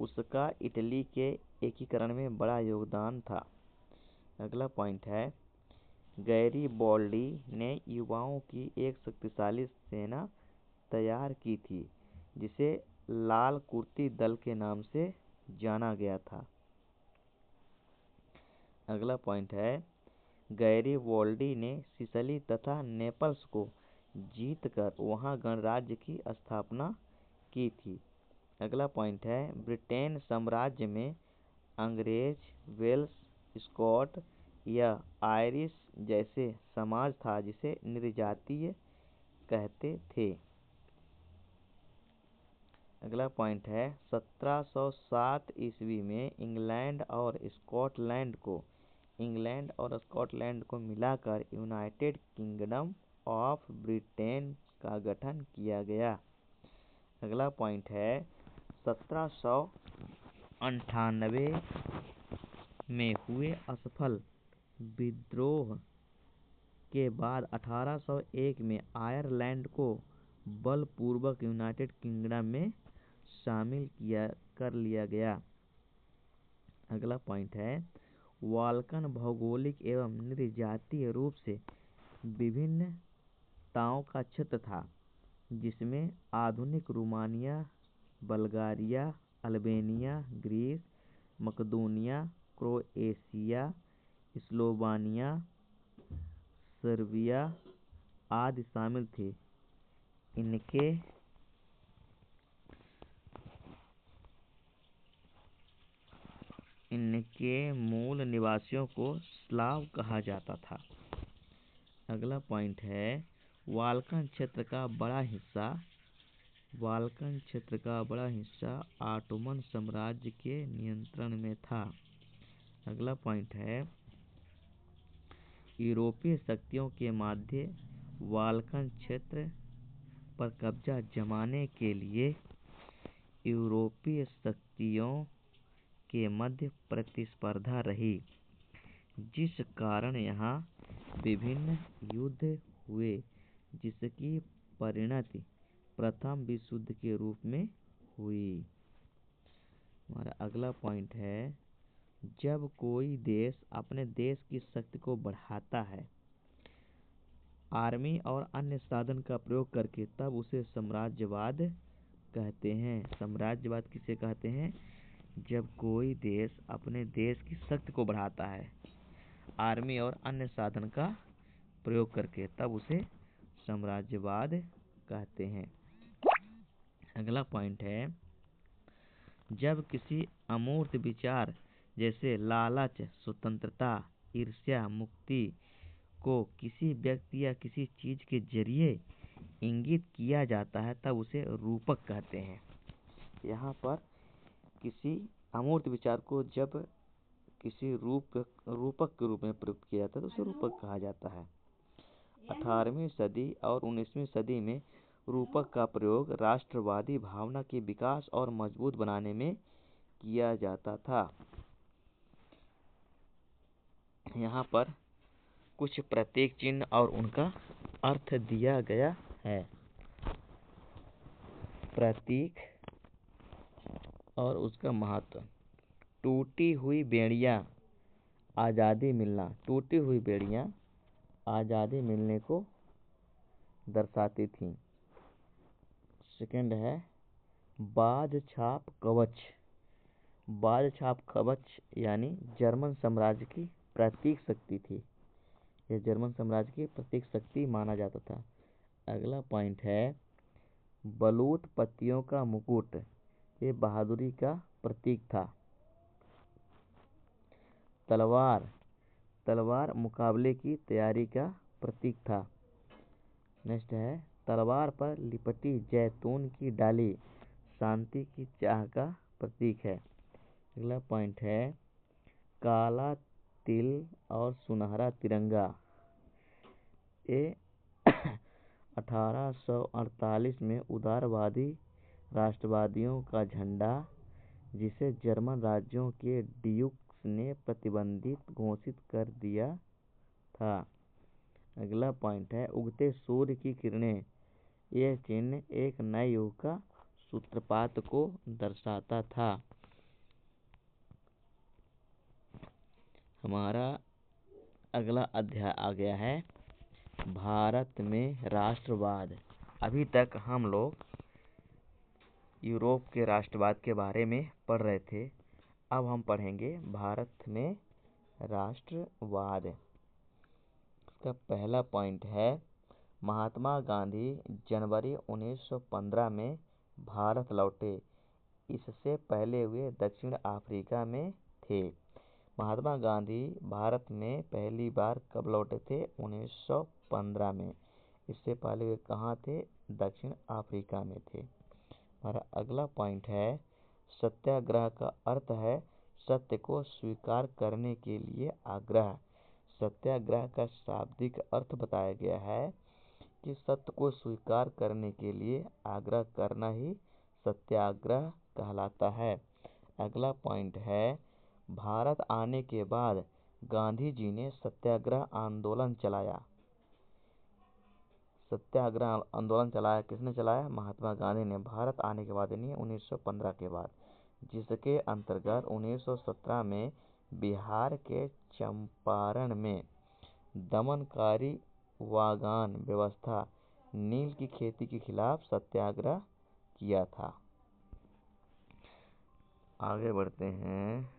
उसका इटली के एकीकरण में बड़ा योगदान था। अगला पॉइंट है, गैरिबोल्डी ने युवाओं की एक शक्तिशाली सेना तैयार की थी जिसे लाल कुर्ती दल के नाम से जाना गया था। अगला पॉइंट है, गैरिबोल्डी ने सिसिली तथा नेपल्स को जीतकर वहां गणराज्य की स्थापना की थी। अगला पॉइंट है, ब्रिटेन साम्राज्य में अंग्रेज, वेल्श, स्कॉट या आयरिश जैसे समाज था जिसे नृजातीय कहते थे। अगला पॉइंट है, 1707 ईस्वी में इंग्लैंड और स्कॉटलैंड को मिलाकर यूनाइटेड किंगडम ऑफ ब्रिटेन का गठन किया गया। अगला पॉइंट है, 1798 में हुए असफल विद्रोह के बाद 1801 में आयरलैंड को बलपूर्वक यूनाइटेड किंगडम में शामिल कर लिया गया। अगला पॉइंट है, बाल्कन भौगोलिक एवं नृजातीय रूप से विभिन्नताओं का क्षेत्र था, जिसमें आधुनिक रोमानिया, बल्गारिया, अल्बानिया, ग्रीस, मकदूनिया, क्रोएशिया, स्लोवानिया, सर्बिया आदि शामिल थे। इनके मूल निवासियों को स्लाव कहा जाता था। अगला पॉइंट है, बाल्कन क्षेत्र का बड़ा हिस्सा ऑटोमन साम्राज्य के नियंत्रण में था। अगला पॉइंट है, यूरोपीय शक्तियों के मध्य बाल्कन क्षेत्र पर कब्जा जमाने के लिए यूरोपीय शक्तियों के मध्य प्रतिस्पर्धा रही, जिस कारण यहाँ विभिन्न युद्ध हुए, जिसकी परिणति प्रथम विश्व युद्ध के रूप में हुई। हमारा अगला पॉइंट है, जब कोई देश अपने देश की शक्ति को बढ़ाता है आर्मी और अन्य साधन का प्रयोग करके, तब उसे साम्राज्यवाद कहते हैं। साम्राज्यवाद किसे कहते हैं? जब कोई देश अपने देश की शक्ति को बढ़ाता है आर्मी और अन्य साधन का प्रयोग करके, तब उसे साम्राज्यवाद कहते हैं। अगला पॉइंट है, जब किसी अमूर्त विचार जैसे लालच, स्वतंत्रता, ईर्ष्या, मुक्ति को किसी व्यक्ति या किसी चीज के जरिए इंगित किया जाता है, तब उसे रूपक कहते हैं। यहाँ पर किसी अमूर्त विचार को जब किसी रूपक के रूप में प्रयुक्त किया जाता है तो उसे रूपक कहा जाता है। 18वीं सदी और 19वीं सदी में रूपक का प्रयोग राष्ट्रवादी भावना के विकास और मजबूत बनाने में किया जाता था। यहाँ पर कुछ प्रतीक चिन्ह और उनका अर्थ दिया गया है। प्रतीक और उसका महत्व। टूटी हुई बेड़ियाँ आज़ादी मिलना। टूटी हुई बेड़ियाँ आज़ादी मिलने को दर्शाती थीं। सेकंड है बाज छाप कवच। बाज छाप कवच यानी जर्मन साम्राज्य की प्रतीक शक्ति थी। यह जर्मन साम्राज्य की प्रतीक शक्ति माना जाता था। अगला पॉइंट है बलूत पत्तियों का मुकुट। ये बहादुरी का प्रतीक था। तलवार मुकाबले की तैयारी का प्रतीक था। नेक्स्ट है तलवार पर लिपटी जैतून की डाली शांति की चाह का प्रतीक है। अगला पॉइंट है काला तिल और सुनहरा तिरंगा। ये 1848 में उदारवादी राष्ट्रवादियों का झंडा, जिसे जर्मन राज्यों के ड्यूक्स ने प्रतिबंधित घोषित कर दिया था। अगला पॉइंट है उगते सूर्य की किरणें। यह चिन्ह एक नए युग का सूत्रपात को दर्शाता था। हमारा अगला अध्याय आ गया है भारत में राष्ट्रवाद। अभी तक हम लोग यूरोप के राष्ट्रवाद के बारे में पढ़ रहे थे। अब हम पढ़ेंगे भारत में राष्ट्रवाद। इसका पहला पॉइंट है महात्मा गांधी जनवरी 1915 में भारत लौटे। इससे पहले वे दक्षिण अफ्रीका में थे। महात्मा गांधी भारत में पहली बार कब लौटे थे? 1915 में। इससे पहले वे कहाँ थे? दक्षिण अफ्रीका में थे। हमारा अगला पॉइंट है सत्याग्रह का अर्थ है सत्य को स्वीकार करने के लिए आग्रह। सत्याग्रह का शाब्दिक अर्थ बताया गया है कि सत्य को स्वीकार करने के लिए आग्रह करना ही सत्याग्रह कहलाता है। अगला पॉइंट है भारत आने के बाद गांधी जी ने सत्याग्रह आंदोलन चलाया। सत्याग्रह आंदोलन चलाया किसने चलाया? महात्मा गांधी ने। भारत आने के बाद यानी 1915 के बाद, जिसके अंतर्गत 1917 में बिहार के चंपारण में दमनकारी वागन व्यवस्था नील की खेती के खिलाफ सत्याग्रह किया था। आगे बढ़ते हैं।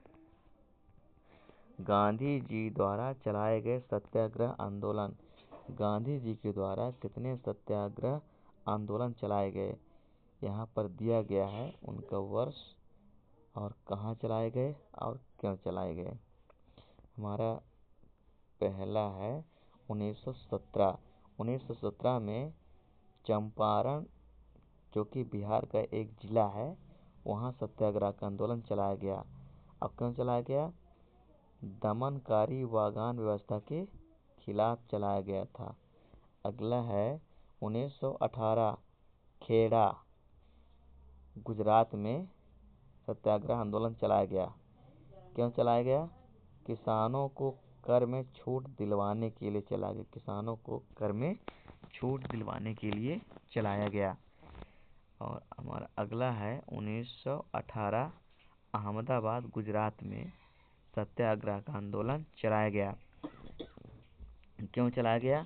गांधी जी द्वारा चलाए गए सत्याग्रह आंदोलन। गांधी जी के द्वारा कितने सत्याग्रह आंदोलन चलाए गए? यहाँ पर दिया गया है उनका वर्ष और कहाँ चलाए गए और क्यों चलाए गए। हमारा पहला है 1917। 1917 में चंपारण, जो कि बिहार का एक जिला है, वहाँ सत्याग्रह का आंदोलन चलाया गया। अब क्यों चलाया गया? दमनकारी वागन व्यवस्था के खिलाफ चलाया गया था। अगला है 1918, खेड़ा गुजरात में सत्याग्रह आंदोलन चलाया गया। क्यों चलाया गया? किसानों को कर में छूट दिलवाने के लिए चलाया गया। किसानों को कर में छूट दिलवाने के लिए चलाया गया। और हमारा अगला है 1918, अहमदाबाद गुजरात में सत्याग्रह का आंदोलन चलाया गया। क्यों चलाया गया?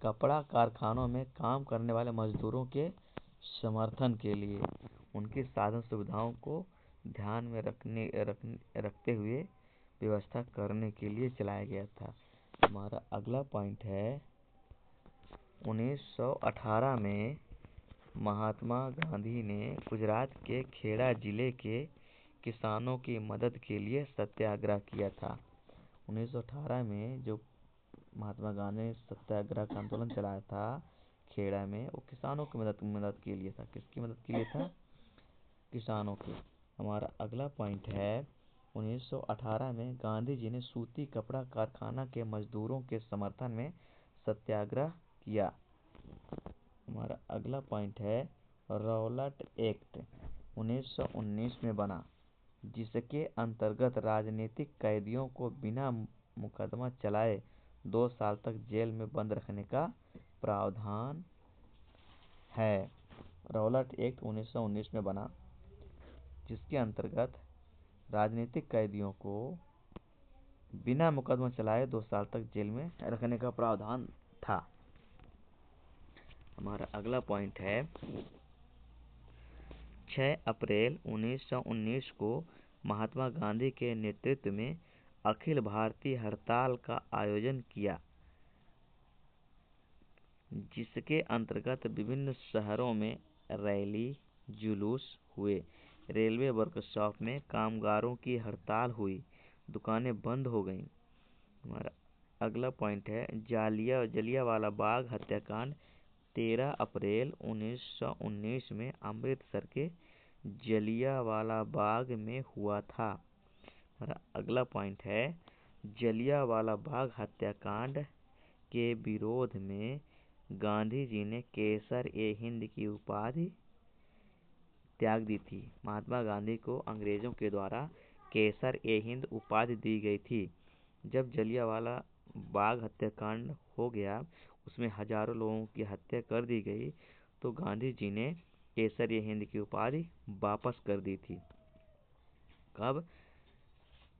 कपड़ा कारखानों में काम करने वाले मजदूरों के समर्थन के लिए, उनकी साधन सुविधाओं को ध्यान में रखते हुए व्यवस्था करने के लिए चलाया गया था। हमारा अगला पॉइंट है 1918 में महात्मा गांधी ने गुजरात के खेड़ा जिले के किसानों की मदद के लिए सत्याग्रह किया था। 1918 में जो महात्मा गांधी ने सत्याग्रह का आंदोलन चलाया था खेड़ा में, वो किसानों की मदद के लिए था। किसकी मदद के लिए था? किसानों की। हमारा अगला पॉइंट है 1918 में गांधी जी ने सूती कपड़ा कारखाना के मजदूरों के समर्थन में सत्याग्रह किया। हमारा अगला पॉइंट है रौलट एक्ट 1919 में बना, जिसके अंतर्गत राजनीतिक कैदियों को बिना मुकदमा चलाए 2 साल तक जेल में बंद रखने का प्रावधान है। रौलट एक्ट 1919 में बना, जिसके अंतर्गत राजनीतिक कैदियों को बिना मुकदमा चलाए 2 साल तक जेल में रखने का प्रावधान था। हमारा अगला पॉइंट है 6 अप्रैल 1919 को महात्मा गांधी के नेतृत्व में अखिल भारतीय हड़ताल का आयोजन किया, जिसके अंतर्गत विभिन्न शहरों में रैली जुलूस हुए, रेलवे वर्कशॉप में कामगारों की हड़ताल हुई, दुकानें बंद हो गईं। हमारा अगला पॉइंट है जलियांवाला बाग हत्याकांड 13 अप्रैल 1919 में अमृतसर के जलियांवाला बाग में हुआ था। हमारा अगला पॉइंट है जलियांवाला बाग हत्याकांड के विरोध में गांधी जी ने केसर-ए-हिंद की उपाधि त्याग दी थी। महात्मा गांधी को अंग्रेजों के द्वारा केसर-ए-हिंद उपाधि दी गई थी। जब जलियांवाला बाग हत्याकांड हो गया, उसमें हजारों लोगों की हत्या कर दी गई, तो गांधी जी ने केसर-ए-हिंद की उपाधि वापस कर दी थी। कब?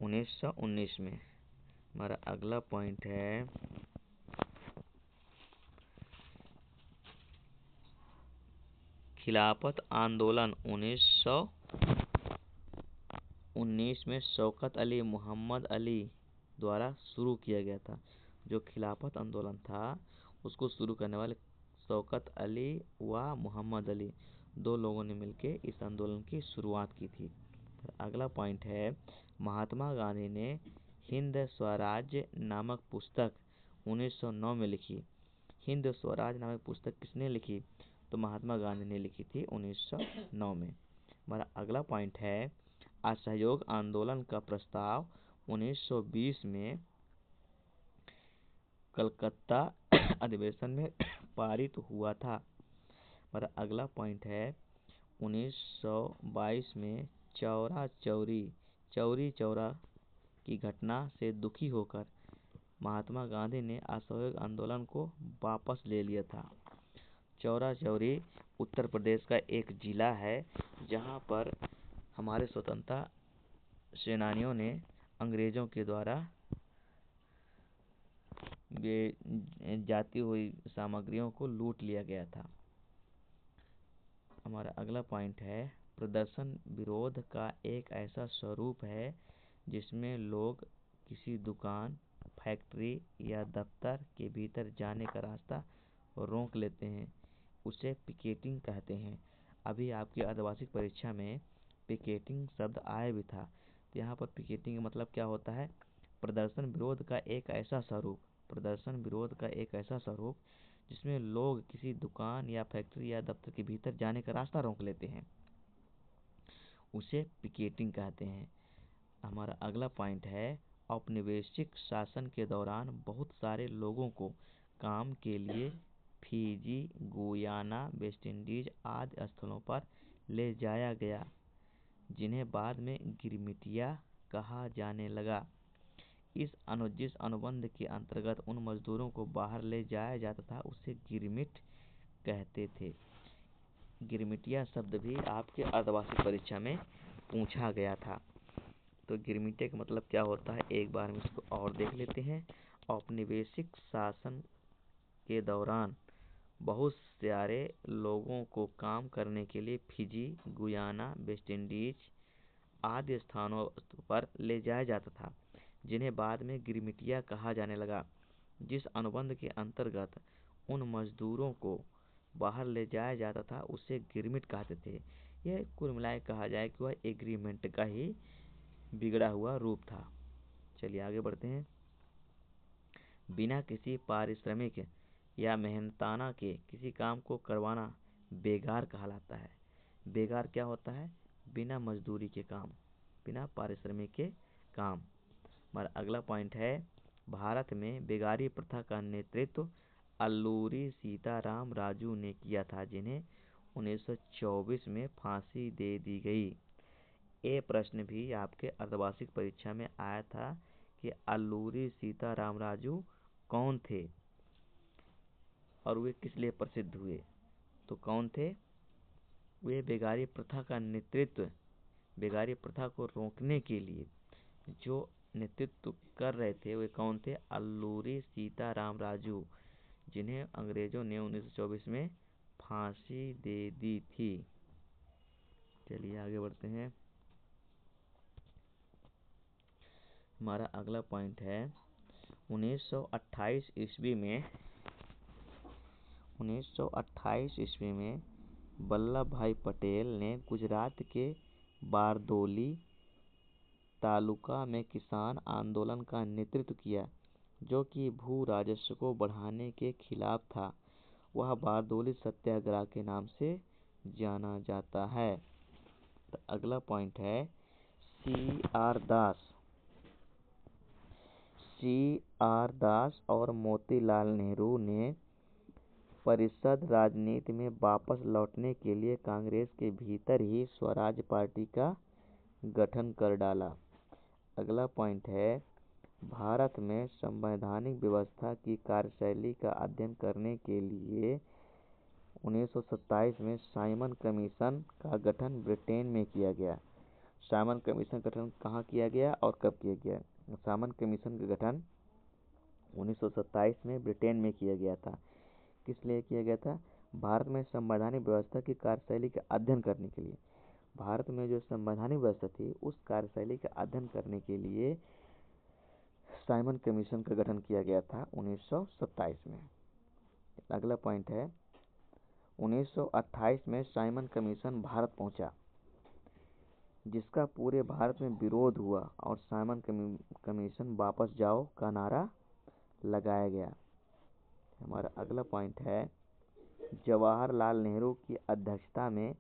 1919 में। हमारा अगला पॉइंट है खिलाफत आंदोलन 1919 में शौकत अली मोहम्मद अली द्वारा शुरू किया गया था। जो खिलाफत आंदोलन था उसको शुरू करने वाले शौकत अली व मोहम्मद अली, 2 लोगों ने मिलकर इस आंदोलन की शुरुआत की थी। अगला पॉइंट है महात्मा गांधी ने हिंद स्वराज्य नामक पुस्तक 1909 में लिखी। हिंद स्वराज नामक पुस्तक किसने लिखी? तो महात्मा गांधी ने लिखी थी 1909 में। हमारा अगला पॉइंट है असहयोग आंदोलन का प्रस्ताव 1920 में कलकत्ता अधिवेशन में पारित हुआ था। हमारा अगला पॉइंट है 1922 में चौरी चौरा की घटना से दुखी होकर महात्मा गांधी ने असहयोग आंदोलन को वापस ले लिया था। चौरा चौरी उत्तर प्रदेश का एक जिला है जहां पर हमारे स्वतंत्रता सेनानियों ने अंग्रेजों के द्वारा जाती हुई सामग्रियों को लूट लिया गया था। हमारा अगला पॉइंट है, प्रदर्शन विरोध का एक ऐसा स्वरूप है जिसमें लोग किसी दुकान, फैक्ट्री या दफ्तर के भीतर जाने का रास्ता रोक लेते हैं। उसे पिकेटिंग कहते हैं। अभी आपकी अर्धवार्षिक परीक्षा में पिकेटिंग शब्द आया भी था। तो यहाँ पर पिकेटिंग का मतलब क्या होता है? प्रदर्शन विरोध का एक ऐसा स्वरूप, प्रदर्शन विरोध का एक ऐसा स्वरूप जिसमें लोग किसी दुकान या फैक्ट्री या दफ्तर के भीतर जाने का रास्ता रोक लेते हैं, उसे पिकेटिंग कहते हैं। हमारा अगला पॉइंट है, औपनिवेशिक शासन के दौरान बहुत सारे लोगों को काम के लिए फिजी, गुयाना, वेस्ट इंडीज आदि स्थलों पर ले जाया गया, जिन्हें बाद में गिरमिटिया कहा जाने लगा। जिस अनुबंध के अंतर्गत उन मजदूरों को बाहर ले जाया जाता था उसे गिरमिट कहते थे। गिरमिटिया शब्द भी आपके अर्धवार्षिक परीक्षा में पूछा गया था। तो गिरमिटिया का मतलब क्या होता है, एक बार हम इसको और देख लेते हैं। औपनिवेशिक शासन के दौरान बहुत सारे लोगों को काम करने के लिए फिजी, गुयाना, वेस्ट इंडीज आदि स्थानों पर ले जाया जाता था, जिन्हें बाद में गिरमिटिया कहा जाने लगा। जिस अनुबंध के अंतर्गत उन मजदूरों को बाहर ले जाया जाता था उसे गिरमिट कहते थे। यह कुल मिलाकर कहा जाए कि वह एग्रीमेंट का ही बिगड़ा हुआ रूप था। चलिए आगे बढ़ते हैं। बिना किसी पारिश्रमिक या मेहनताना के किसी काम को करवाना बेगार कहलाता है। बेगार क्या होता है? बिना मजदूरी के काम, बिना पारिश्रमिक के काम। हमारा अगला पॉइंट है, भारत में बेगारी प्रथा का नेतृत्व अल्लूरी सीताराम राजू ने किया था, जिन्हें 1924 में फांसी दे दी गई। ये प्रश्न भी आपके अर्धवार्षिक परीक्षा में आया था कि अल्लूरी सीताराम राजू कौन थे और वे किस लिए प्रसिद्ध हुए। तो कौन थे? वे बेगारी प्रथा का नेतृत्व, बेगारी प्रथा को रोकने के लिए जो नेतृत्व कर रहे थे वे कौन थे? अल्लूरी सीताराम राजू, जिन्हें अंग्रेजों ने 1924 में फांसी दे दी थी। चलिए आगे बढ़ते हैं। हमारा अगला पॉइंट है, 1928 ईस्वी में वल्लभ भाई पटेल ने गुजरात के बारदोली तालुका में किसान आंदोलन का नेतृत्व किया, जो कि भू राजस्व को बढ़ाने के खिलाफ था। वह बारदोली सत्याग्रह के नाम से जाना जाता है। तो अगला पॉइंट है, सी.आर. दास और मोतीलाल नेहरू ने परिषद राजनीति में वापस लौटने के लिए कांग्रेस के भीतर ही स्वराज पार्टी का गठन कर डाला। अगला पॉइंट है, भारत में संवैधानिक व्यवस्था की कार्यशैली का अध्ययन करने के लिए 1927 में साइमन कमीशन का गठन ब्रिटेन में किया गया। साइमन कमीशन का गठन कहाँ किया गया और कब किया गया? साइमन कमीशन का गठन 1927 में ब्रिटेन में किया गया था। किस लिए किया गया था? भारत में संवैधानिक व्यवस्था की कार्यशैली का अध्ययन करने के लिए। भारत में जो संवैधानिक व्यवस्था थी उस कार्यशैली का अध्ययन करने के लिए साइमन कमीशन का गठन किया गया था 1927 में। अगला पॉइंट है, 1928 में साइमन कमीशन भारत पहुंचा, जिसका पूरे भारत में विरोध हुआ और साइमन कमीशन वापस जाओ का नारा लगाया गया। हमारा अगला पॉइंट है, जवाहरलाल नेहरू की अध्यक्षता में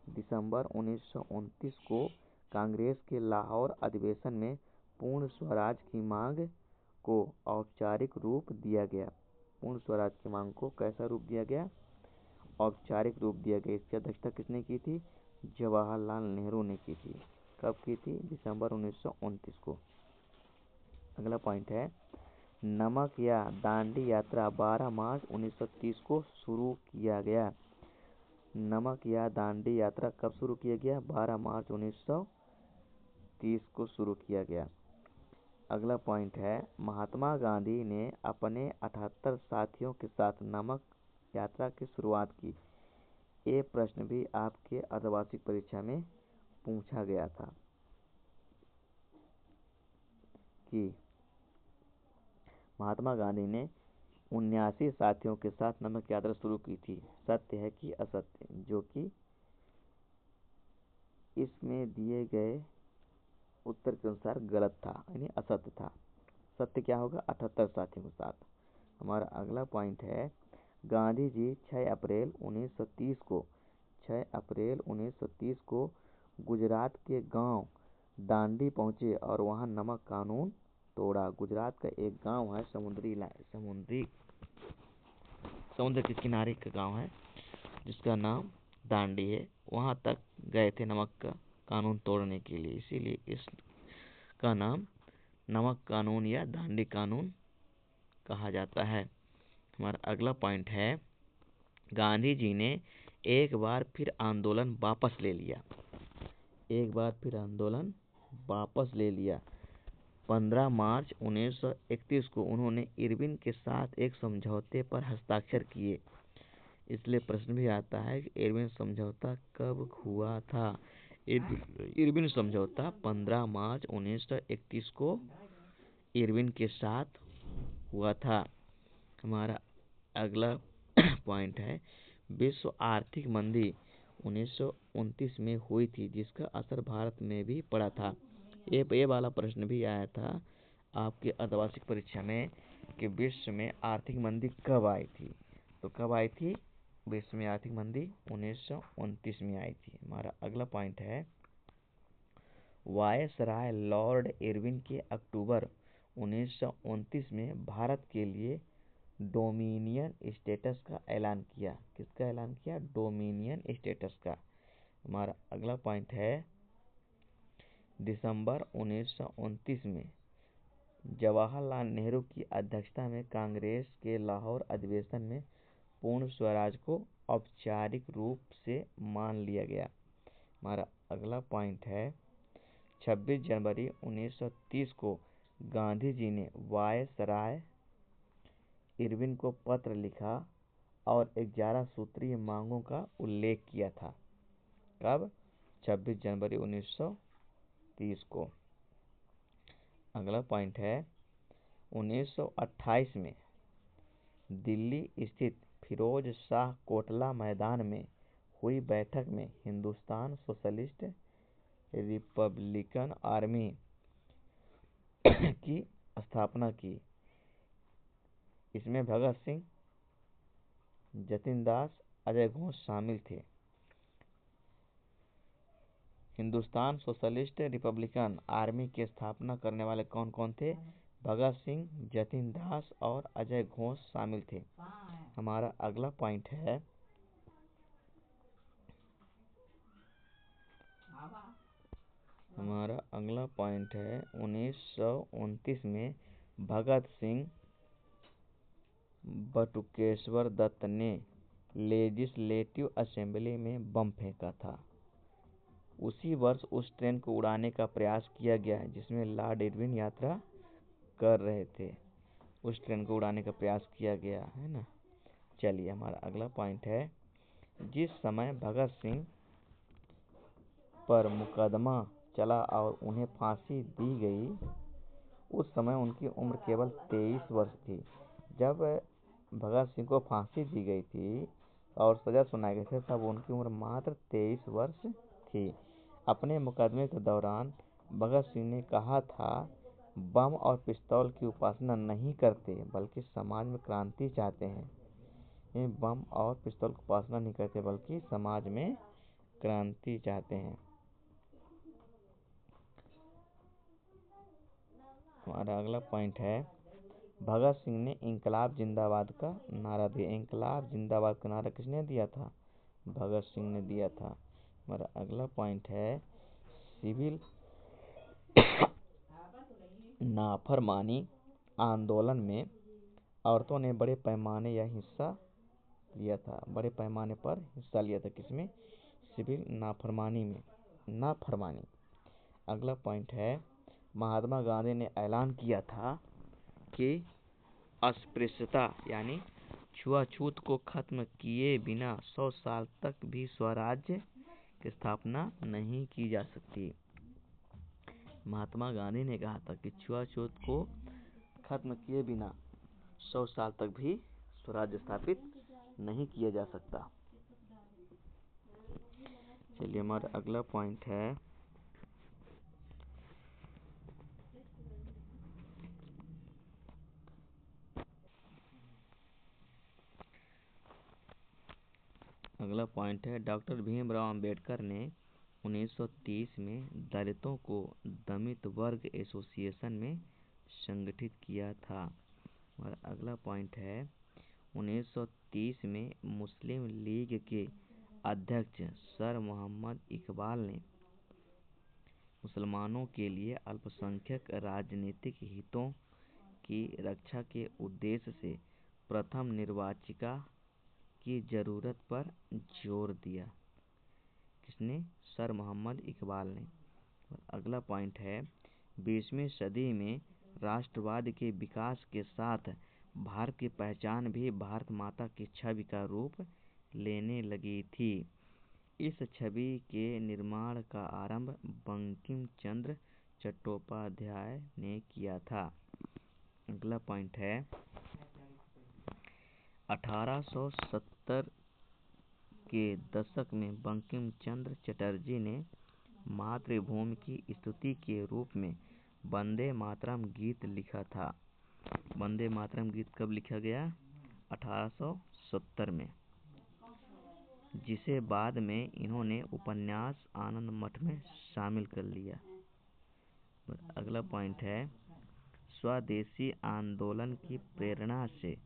दिसंबर 1929 को कांग्रेस के लाहौर अधिवेशन में पूर्ण स्वराज की मांग को औपचारिक रूप दिया गया। पूर्ण स्वराज की मांग को कैसा रूप दिया गया? औपचारिक रूप दिया गया। इसकी अध्यक्षता किसने की थी? जवाहरलाल नेहरू ने की थी। कब की थी? दिसंबर 1929 को। अगला पॉइंट है नमक या दांडी यात्रा 12 मार्च 1930 को शुरू किया गया। नमक या दांडी यात्रा कब शुरू किया गया? 12 मार्च 1930 को शुरू किया गया। अगला पॉइंट है महात्मा गांधी ने अपने 78 साथियों के साथ नमक यात्रा की शुरुआत की। ये प्रश्न भी आपके अर्धवार्षिक परीक्षा में पूछा गया था कि महात्मा गांधी ने 79 साथियों के साथ नमक यात्रा शुरू की थी। सत्य है कि असत्य? जो कि इसमें दिए गए उत्तर के अनुसार गलत था, यानी असत्य था। सत्य क्या होगा? 78 साथियों के साथ। हमारा अगला पॉइंट है गांधी जी 6 अप्रैल 1930 को गुजरात के गांव दांडी पहुंचे और वहां नमक कानून तोड़ा। गुजरात का एक गांव है, समुद्र के किनारे का गांव है जिसका नाम दांडी है। वहां तक गए थे नमक का कानून तोड़ने के लिए, इसीलिए इसका नाम नमक कानून या दांडी कानून कहा जाता है। हमारा अगला पॉइंट है गांधी जी ने एक बार फिर आंदोलन वापस ले लिया। 15 मार्च 1931 को उन्होंने इरविन के साथ एक समझौते पर हस्ताक्षर किए। इसलिए प्रश्न भी आता है कि इरविन समझौता कब हुआ था? इरविन समझौता 15 मार्च 1931 को इरविन के साथ हुआ था। हमारा अगला पॉइंट है विश्व आर्थिक मंदी 1929 में हुई थी जिसका असर भारत में भी पड़ा था। ये वाला प्रश्न भी आया था आपके अर्धवार्षिक परीक्षा में कि विश्व में आर्थिक मंदी कब आई थी। तो कब आई थी विश्व में आर्थिक मंदी? 1929 में आई थी। हमारा अगला पॉइंट है वायसराय लॉर्ड इरविन के अक्टूबर 1929 में भारत के लिए डोमिनियन स्टेटस का ऐलान किया। किसका ऐलान किया? डोमिनियन स्टेटस का। हमारा अगला पॉइंट है दिसंबर 1929 में जवाहरलाल नेहरू की अध्यक्षता में कांग्रेस के लाहौर अधिवेशन में पूर्ण स्वराज को औपचारिक रूप से मान लिया गया। हमारा अगला पॉइंट है 26 जनवरी 1930 को गांधी जी ने वायसराय इरविन को पत्र लिखा और 11 सूत्रीय मांगों का उल्लेख किया था। कब? 26 जनवरी 1930 को। अगला पॉइंट है 1928 में दिल्ली स्थित फिरोज शाह कोटला मैदान में हुई बैठक में हिंदुस्तान सोशलिस्ट रिपब्लिकन आर्मी की स्थापना की। इसमें भगत सिंह, जतिन दास, अजय घोष शामिल थे। हिंदुस्तान सोशलिस्ट रिपब्लिकन आर्मी की स्थापना करने वाले कौन कौन थे? भगत सिंह, जतिन दास और अजय घोष शामिल थे। हमारा अगला पॉइंट है 1929 में भगत सिंह बटुकेश्वर दत्त ने लेजिस्लेटिव असेंबली में बम फेंका था। उसी वर्ष उस ट्रेन को उड़ाने का प्रयास किया गया जिसमें लॉर्ड इरविन यात्रा कर रहे थे। उस ट्रेन को उड़ाने का प्रयास किया गया है ना। चलिए हमारा अगला पॉइंट है जिस समय भगत सिंह पर मुकदमा चला और उन्हें फांसी दी गई उस समय उनकी उम्र केवल 23 वर्ष थी। जब भगत सिंह को फांसी दी गई थी और सजा सुनाए गए थे तब उनकी उम्र मात्र 23 वर्ष थी। अपने मुकदमे के दौरान भगत सिंह ने कहा था बम और पिस्तौल की उपासना नहीं करते बल्कि समाज में क्रांति चाहते हैं। ये बम और पिस्तौल की उपासना नहीं करते बल्कि समाज में क्रांति चाहते हैं। हमारा अगला पॉइंट है भगत सिंह ने इंकलाब जिंदाबाद का नारा दिया। इंकलाब जिंदाबाद का नारा किसने दिया था? भगत सिंह ने दिया था। हमारा अगला पॉइंट है सिविल नाफरमानी आंदोलन में औरतों ने बड़े पैमाने पर हिस्सा लिया था किसमें? सिविल नाफरमानी में। नाफरमानी। अगला पॉइंट है, महात्मा गांधी ने ऐलान किया था कि अस्पृश्यता यानी छुआछूत को खत्म किए बिना 100 साल तक भी स्वराज्य की स्थापना नहीं की जा सकती। महात्मा गांधी ने कहा था कि छुआछूत को खत्म किए बिना 100 साल तक भी स्वराज्य स्थापित नहीं किया जा सकता। चलिए, हमारा अगला पॉइंट है, डॉक्टर भीमराव अंबेडकर ने 1930 में दलितों को दलित वर्ग एसोसिएशन में संगठित किया था। और अगला पॉइंट है, 1930 में मुस्लिम लीग के अध्यक्ष सर मोहम्मद इकबाल ने मुसलमानों के लिए अल्पसंख्यक राजनीतिक हितों की रक्षा के उद्देश्य से प्रथम निर्वाचिका की जरूरत पर जोर दिया। किसने? सर मोहम्मद इकबाल ने। और अगला पॉइंट है, 20वीं सदी में राष्ट्रवाद के विकास के साथ भारत की पहचान भी भारत माता की छवि का रूप लेने लगी थी। इस छवि के निर्माण का आरंभ बंकिम चंद्र चट्टोपाध्याय ने किया था। अगला पॉइंट है, 1870 के दशक में बंकिम चंद्र चटर्जी ने मातृभूमि की स्तुति के रूप में वंदे मातरम गीत लिखा था। वंदे मातरम गीत कब लिखा गया? 1870 में, जिसे बाद में इन्होंने उपन्यास आनंद मठ में शामिल कर लिया। अगला पॉइंट है, स्वदेशी आंदोलन की प्रेरणा से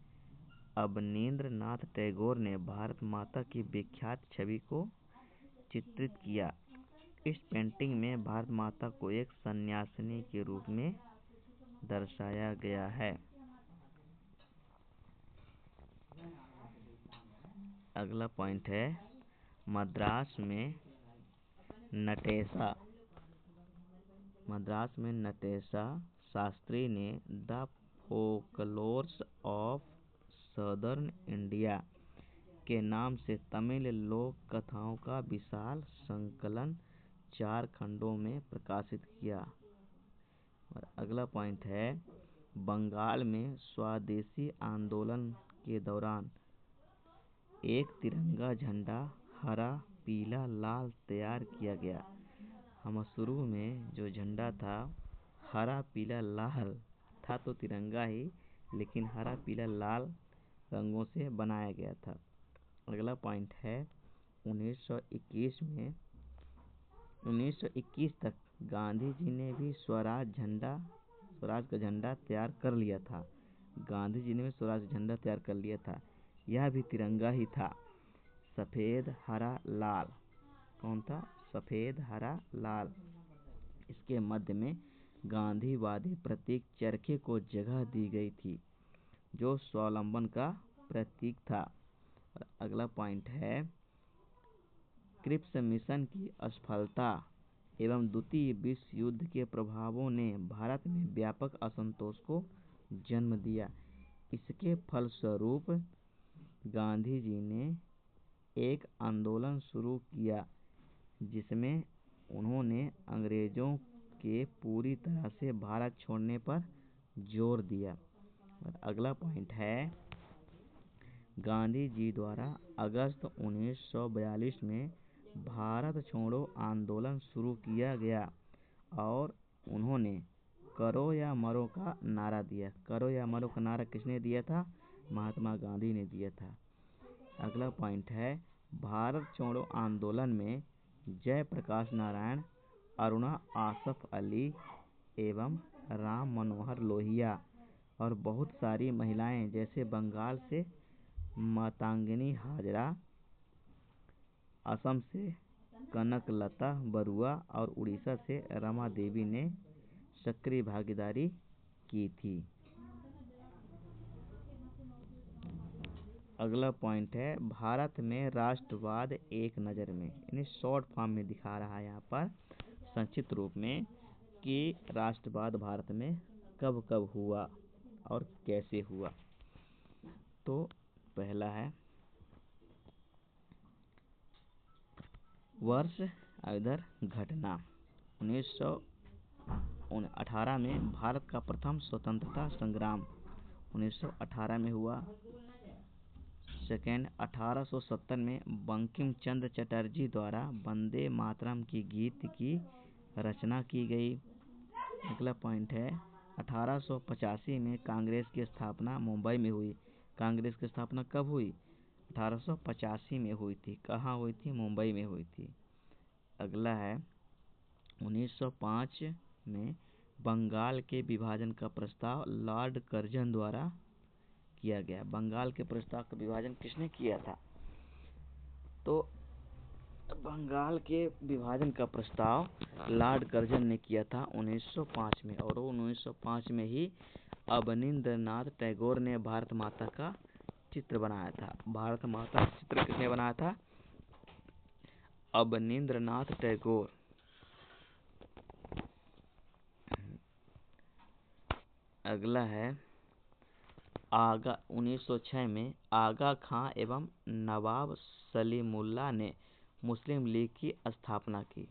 अवनींद्रनाथ टैगोर ने भारत माता की विख्यात छवि को चित्रित किया। इस पेंटिंग में भारत माता को एक सन्यासिनी के रूप में दर्शाया गया है। अगला पॉइंट है, मद्रास में नटेशा शास्त्री ने the folklores of southern India के नाम से तमिल लोक कथाओं का विशाल संकलन 4 खंडों में प्रकाशित किया। और अगला पॉइंट है, बंगाल में स्वदेशी आंदोलन के दौरान एक तिरंगा झंडा हरा पीला लाल तैयार किया गया। हम शुरू में जो झंडा था हरा पीला लाल था, तो तिरंगा ही, लेकिन हरा पीला लाल रंगों से बनाया गया था। अगला पॉइंट है, 1921 तक गांधी जी ने भी स्वराज का झंडा तैयार कर लिया था। यह भी तिरंगा ही था, सफेद हरा लाल। कौन था? सफेद हरा लाल। इसके मध्य में गांधीवादी प्रतीक चरखे को जगह दी गई थी, जो स्वावलंबन का प्रतीक था। अगला पॉइंट है, क्रिप्स मिशन की असफलता एवं द्वितीय विश्व युद्ध के प्रभावों ने भारत में व्यापक असंतोष को जन्म दिया। इसके फलस्वरूप गांधी जी ने एक आंदोलन शुरू किया, जिसमें उन्होंने अंग्रेजों के पूरी तरह से भारत छोड़ने पर जोर दिया। और अगला पॉइंट है, गांधी जी द्वारा अगस्त 1942 में भारत छोड़ो आंदोलन शुरू किया गया और उन्होंने करो या मरो का नारा दिया। करो या मरो का नारा किसने दिया था? महात्मा गांधी ने दिया था। अगला पॉइंट है, भारत छोड़ो आंदोलन में जयप्रकाश नारायण, अरुणा आसफ अली एवं राम मनोहर लोहिया और बहुत सारी महिलाएं, जैसे बंगाल से मातंगिनी हाजरा, असम से कनकलता बरुआ और उड़ीसा से रमा देवी ने सक्रिय भागीदारी की थी। अगला पॉइंट है भारत में राष्ट्रवाद एक नज़र में, यानी शॉर्ट फॉर्म में दिखा रहा है यहाँ पर संक्षिप्त रूप में कि राष्ट्रवाद भारत में कब कब हुआ और कैसे हुआ। तो पहला है वर्ष इधर घटना 1918 में भारत का प्रथम स्वतंत्रता संग्राम 1918 में हुआ। सेकेंड 1870 में बंकिम चंद्र चटर्जी द्वारा वंदे मातरम की गीत की रचना की गई। अगला पॉइंट है 1885 में कांग्रेस की स्थापना मुंबई में हुई। कांग्रेस की स्थापना कब हुई? 1885 में हुई थी। कहाँ हुई थी? मुंबई में हुई थी। अगला है 1905 में बंगाल के विभाजन का प्रस्ताव लॉर्ड कर्जन द्वारा किया गया। बंगाल के प्रस्ताव का विभाजन किसने किया था? तो बंगाल के विभाजन का प्रस्ताव लॉर्ड कर्जन ने किया था 1905 में, और 1905 में ही अवनींद्रनाथ टैगोर ने भारत माता का चित्र बनाया था। भारत माता का चित्र किसने बनाया था? अवनींद्रनाथ टैगोर। अगला है 1906 में आगा खां एवं नवाब सलीमुल्लाह ने मुस्लिम लीग की स्थापना की।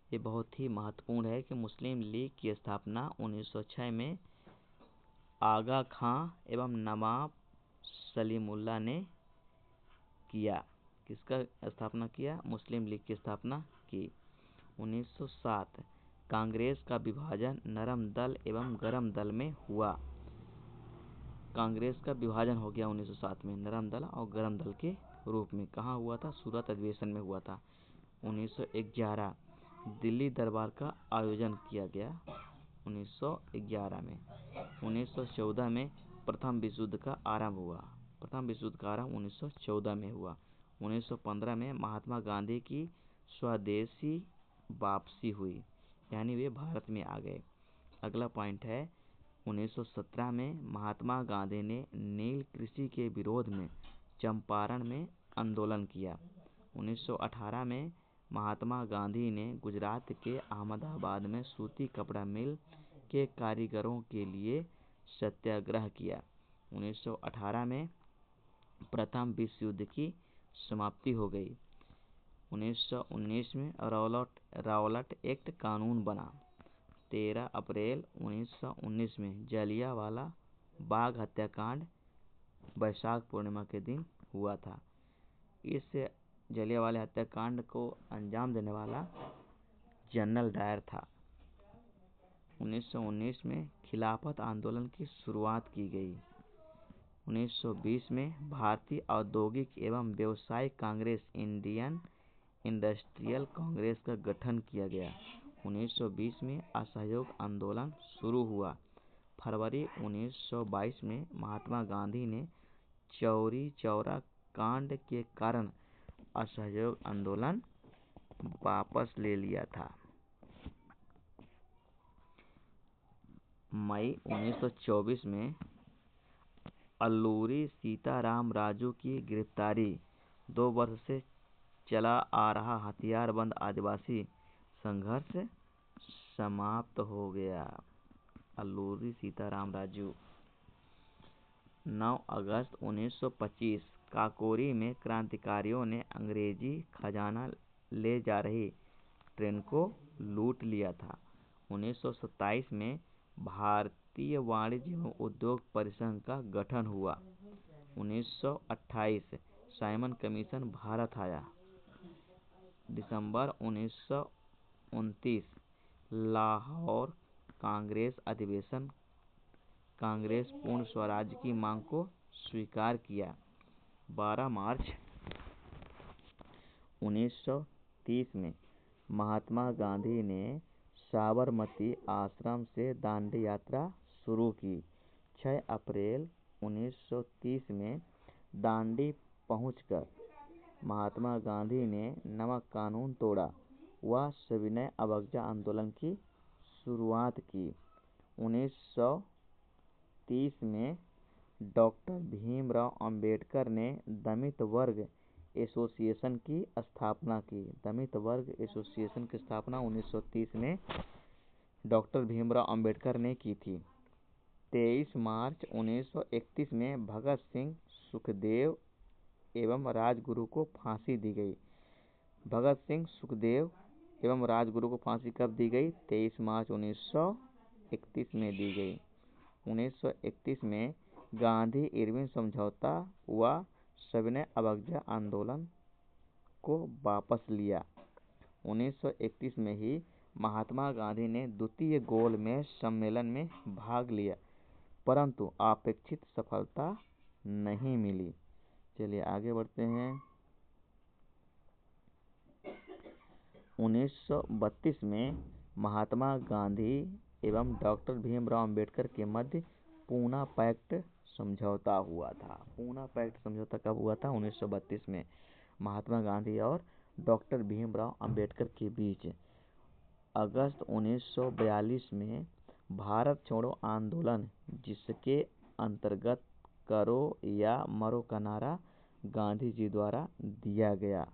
ये बहुत ही महत्वपूर्ण है कि मुस्लिम लीग की स्थापना 1906 में आगा खां एवं नवाब सलीमुल्लाह ने किया। किसका स्थापना किया? मुस्लिम लीग की स्थापना की। 1907 कांग्रेस का विभाजन नरम दल एवं गरम दल में हुआ। कांग्रेस का विभाजन हो गया 1907 में नरम दल और गरम दल के रूप में। कहाँ हुआ था? सूरत अधिवेशन में हुआ था। 1911 दिल्ली दरबार का आयोजन किया गया 1911 में। 1914 में प्रथम विश्व युद्ध का आरंभ हुआ। प्रथम विश्व युद्ध का आरंभ 1914 में हुआ। 1915 में महात्मा गांधी की स्वदेशी वापसी हुई, यानी वे भारत में आ गए। अगला पॉइंट है 1917 में महात्मा गांधी ने नील कृषि के विरोध में चंपारण में आंदोलन किया। 1918 में महात्मा गांधी ने गुजरात के अहमदाबाद में सूती कपड़ा मिल के कारीगरों के लिए सत्याग्रह किया। 1918 में प्रथम विश्व युद्ध की समाप्ति हो गई। 1919 में रॉलेट एक्ट कानून बना। 13 अप्रैल 1919 में जलियांवाला बाग हत्याकांड वैशाख पूर्णिमा के दिन हुआ था। इस जलियांवाला हत्याकांड को अंजाम देने वाला जनरल डायर था। 1919 में खिलाफत आंदोलन की शुरुआत की गई। 1920 में भारतीय औद्योगिक एवं व्यावसायिक कांग्रेस इंडियन इंडस्ट्रियल कांग्रेस का गठन किया गया। 1920 में असहयोग आंदोलन शुरू हुआ। फरवरी 1922 में महात्मा गांधी ने चौरी चौरा कांड के कारण असहयोग आंदोलन वापस ले लिया था। मई 1924 में अल्लूरी सीताराम राजू की गिरफ्तारी। 2 वर्ष से चला आ रहा हथियारबंद आदिवासी संघर्ष समाप्त हो गया। अल्लूरी सीताराम राजू। 9 अगस्त 1925 काकोरी में क्रांतिकारियों ने अंग्रेजी खजाना ले जा रही ट्रेन को लूट लिया था। 1927 में भारतीय वाणिज्य एवं उद्योग परिसंघ का गठन हुआ। 1928 साइमन कमीशन भारत आया। दिसंबर 1929 लाहौर कांग्रेस अधिवेशन कांग्रेस पूर्ण स्वराज की मांग को स्वीकार किया। 12 मार्च 1930 में महात्मा गांधी ने साबरमती आश्रम से दांडी यात्रा शुरू की। 6 अप्रैल 1930 में दांडी पहुंचकर महात्मा गांधी ने नमक कानून तोड़ा व सविनय अवज्ञा आंदोलन की शुरुआत की। 1930 में डॉक्टर भीमराव अंबेडकर ने दलित वर्ग एसोसिएशन की स्थापना की। दलित वर्ग एसोसिएशन की स्थापना 1930 में डॉक्टर भीमराव अंबेडकर ने की थी। 23 मार्च 1931 में भगत सिंह, सुखदेव एवं राजगुरु को फांसी दी गई। भगत सिंह, सुखदेव एवं राजगुरु को फांसी कब दी गई? 23 मार्च 1931 में दी गई। 1931 में गांधी इरविन समझौता हुआ, सविनय अवज्ञा आंदोलन को वापस लिया। 1931 में ही महात्मा गांधी ने द्वितीय गोलमेज सम्मेलन में भाग लिया, परंतु अपेक्षित सफलता नहीं मिली। चलिए आगे बढ़ते हैं। 1932 में महात्मा गांधी एवं डॉक्टर भीमराव अंबेडकर के मध्य पूना पैक्ट समझौता हुआ था। पूना पैक्ट समझौता कब हुआ था? 1932 में महात्मा गांधी और डॉक्टर भीमराव अंबेडकर के बीच। अगस्त 1942 में भारत छोड़ो आंदोलन, जिसके अंतर्गत करो या मरो का नारा गांधी जी द्वारा दिया गया।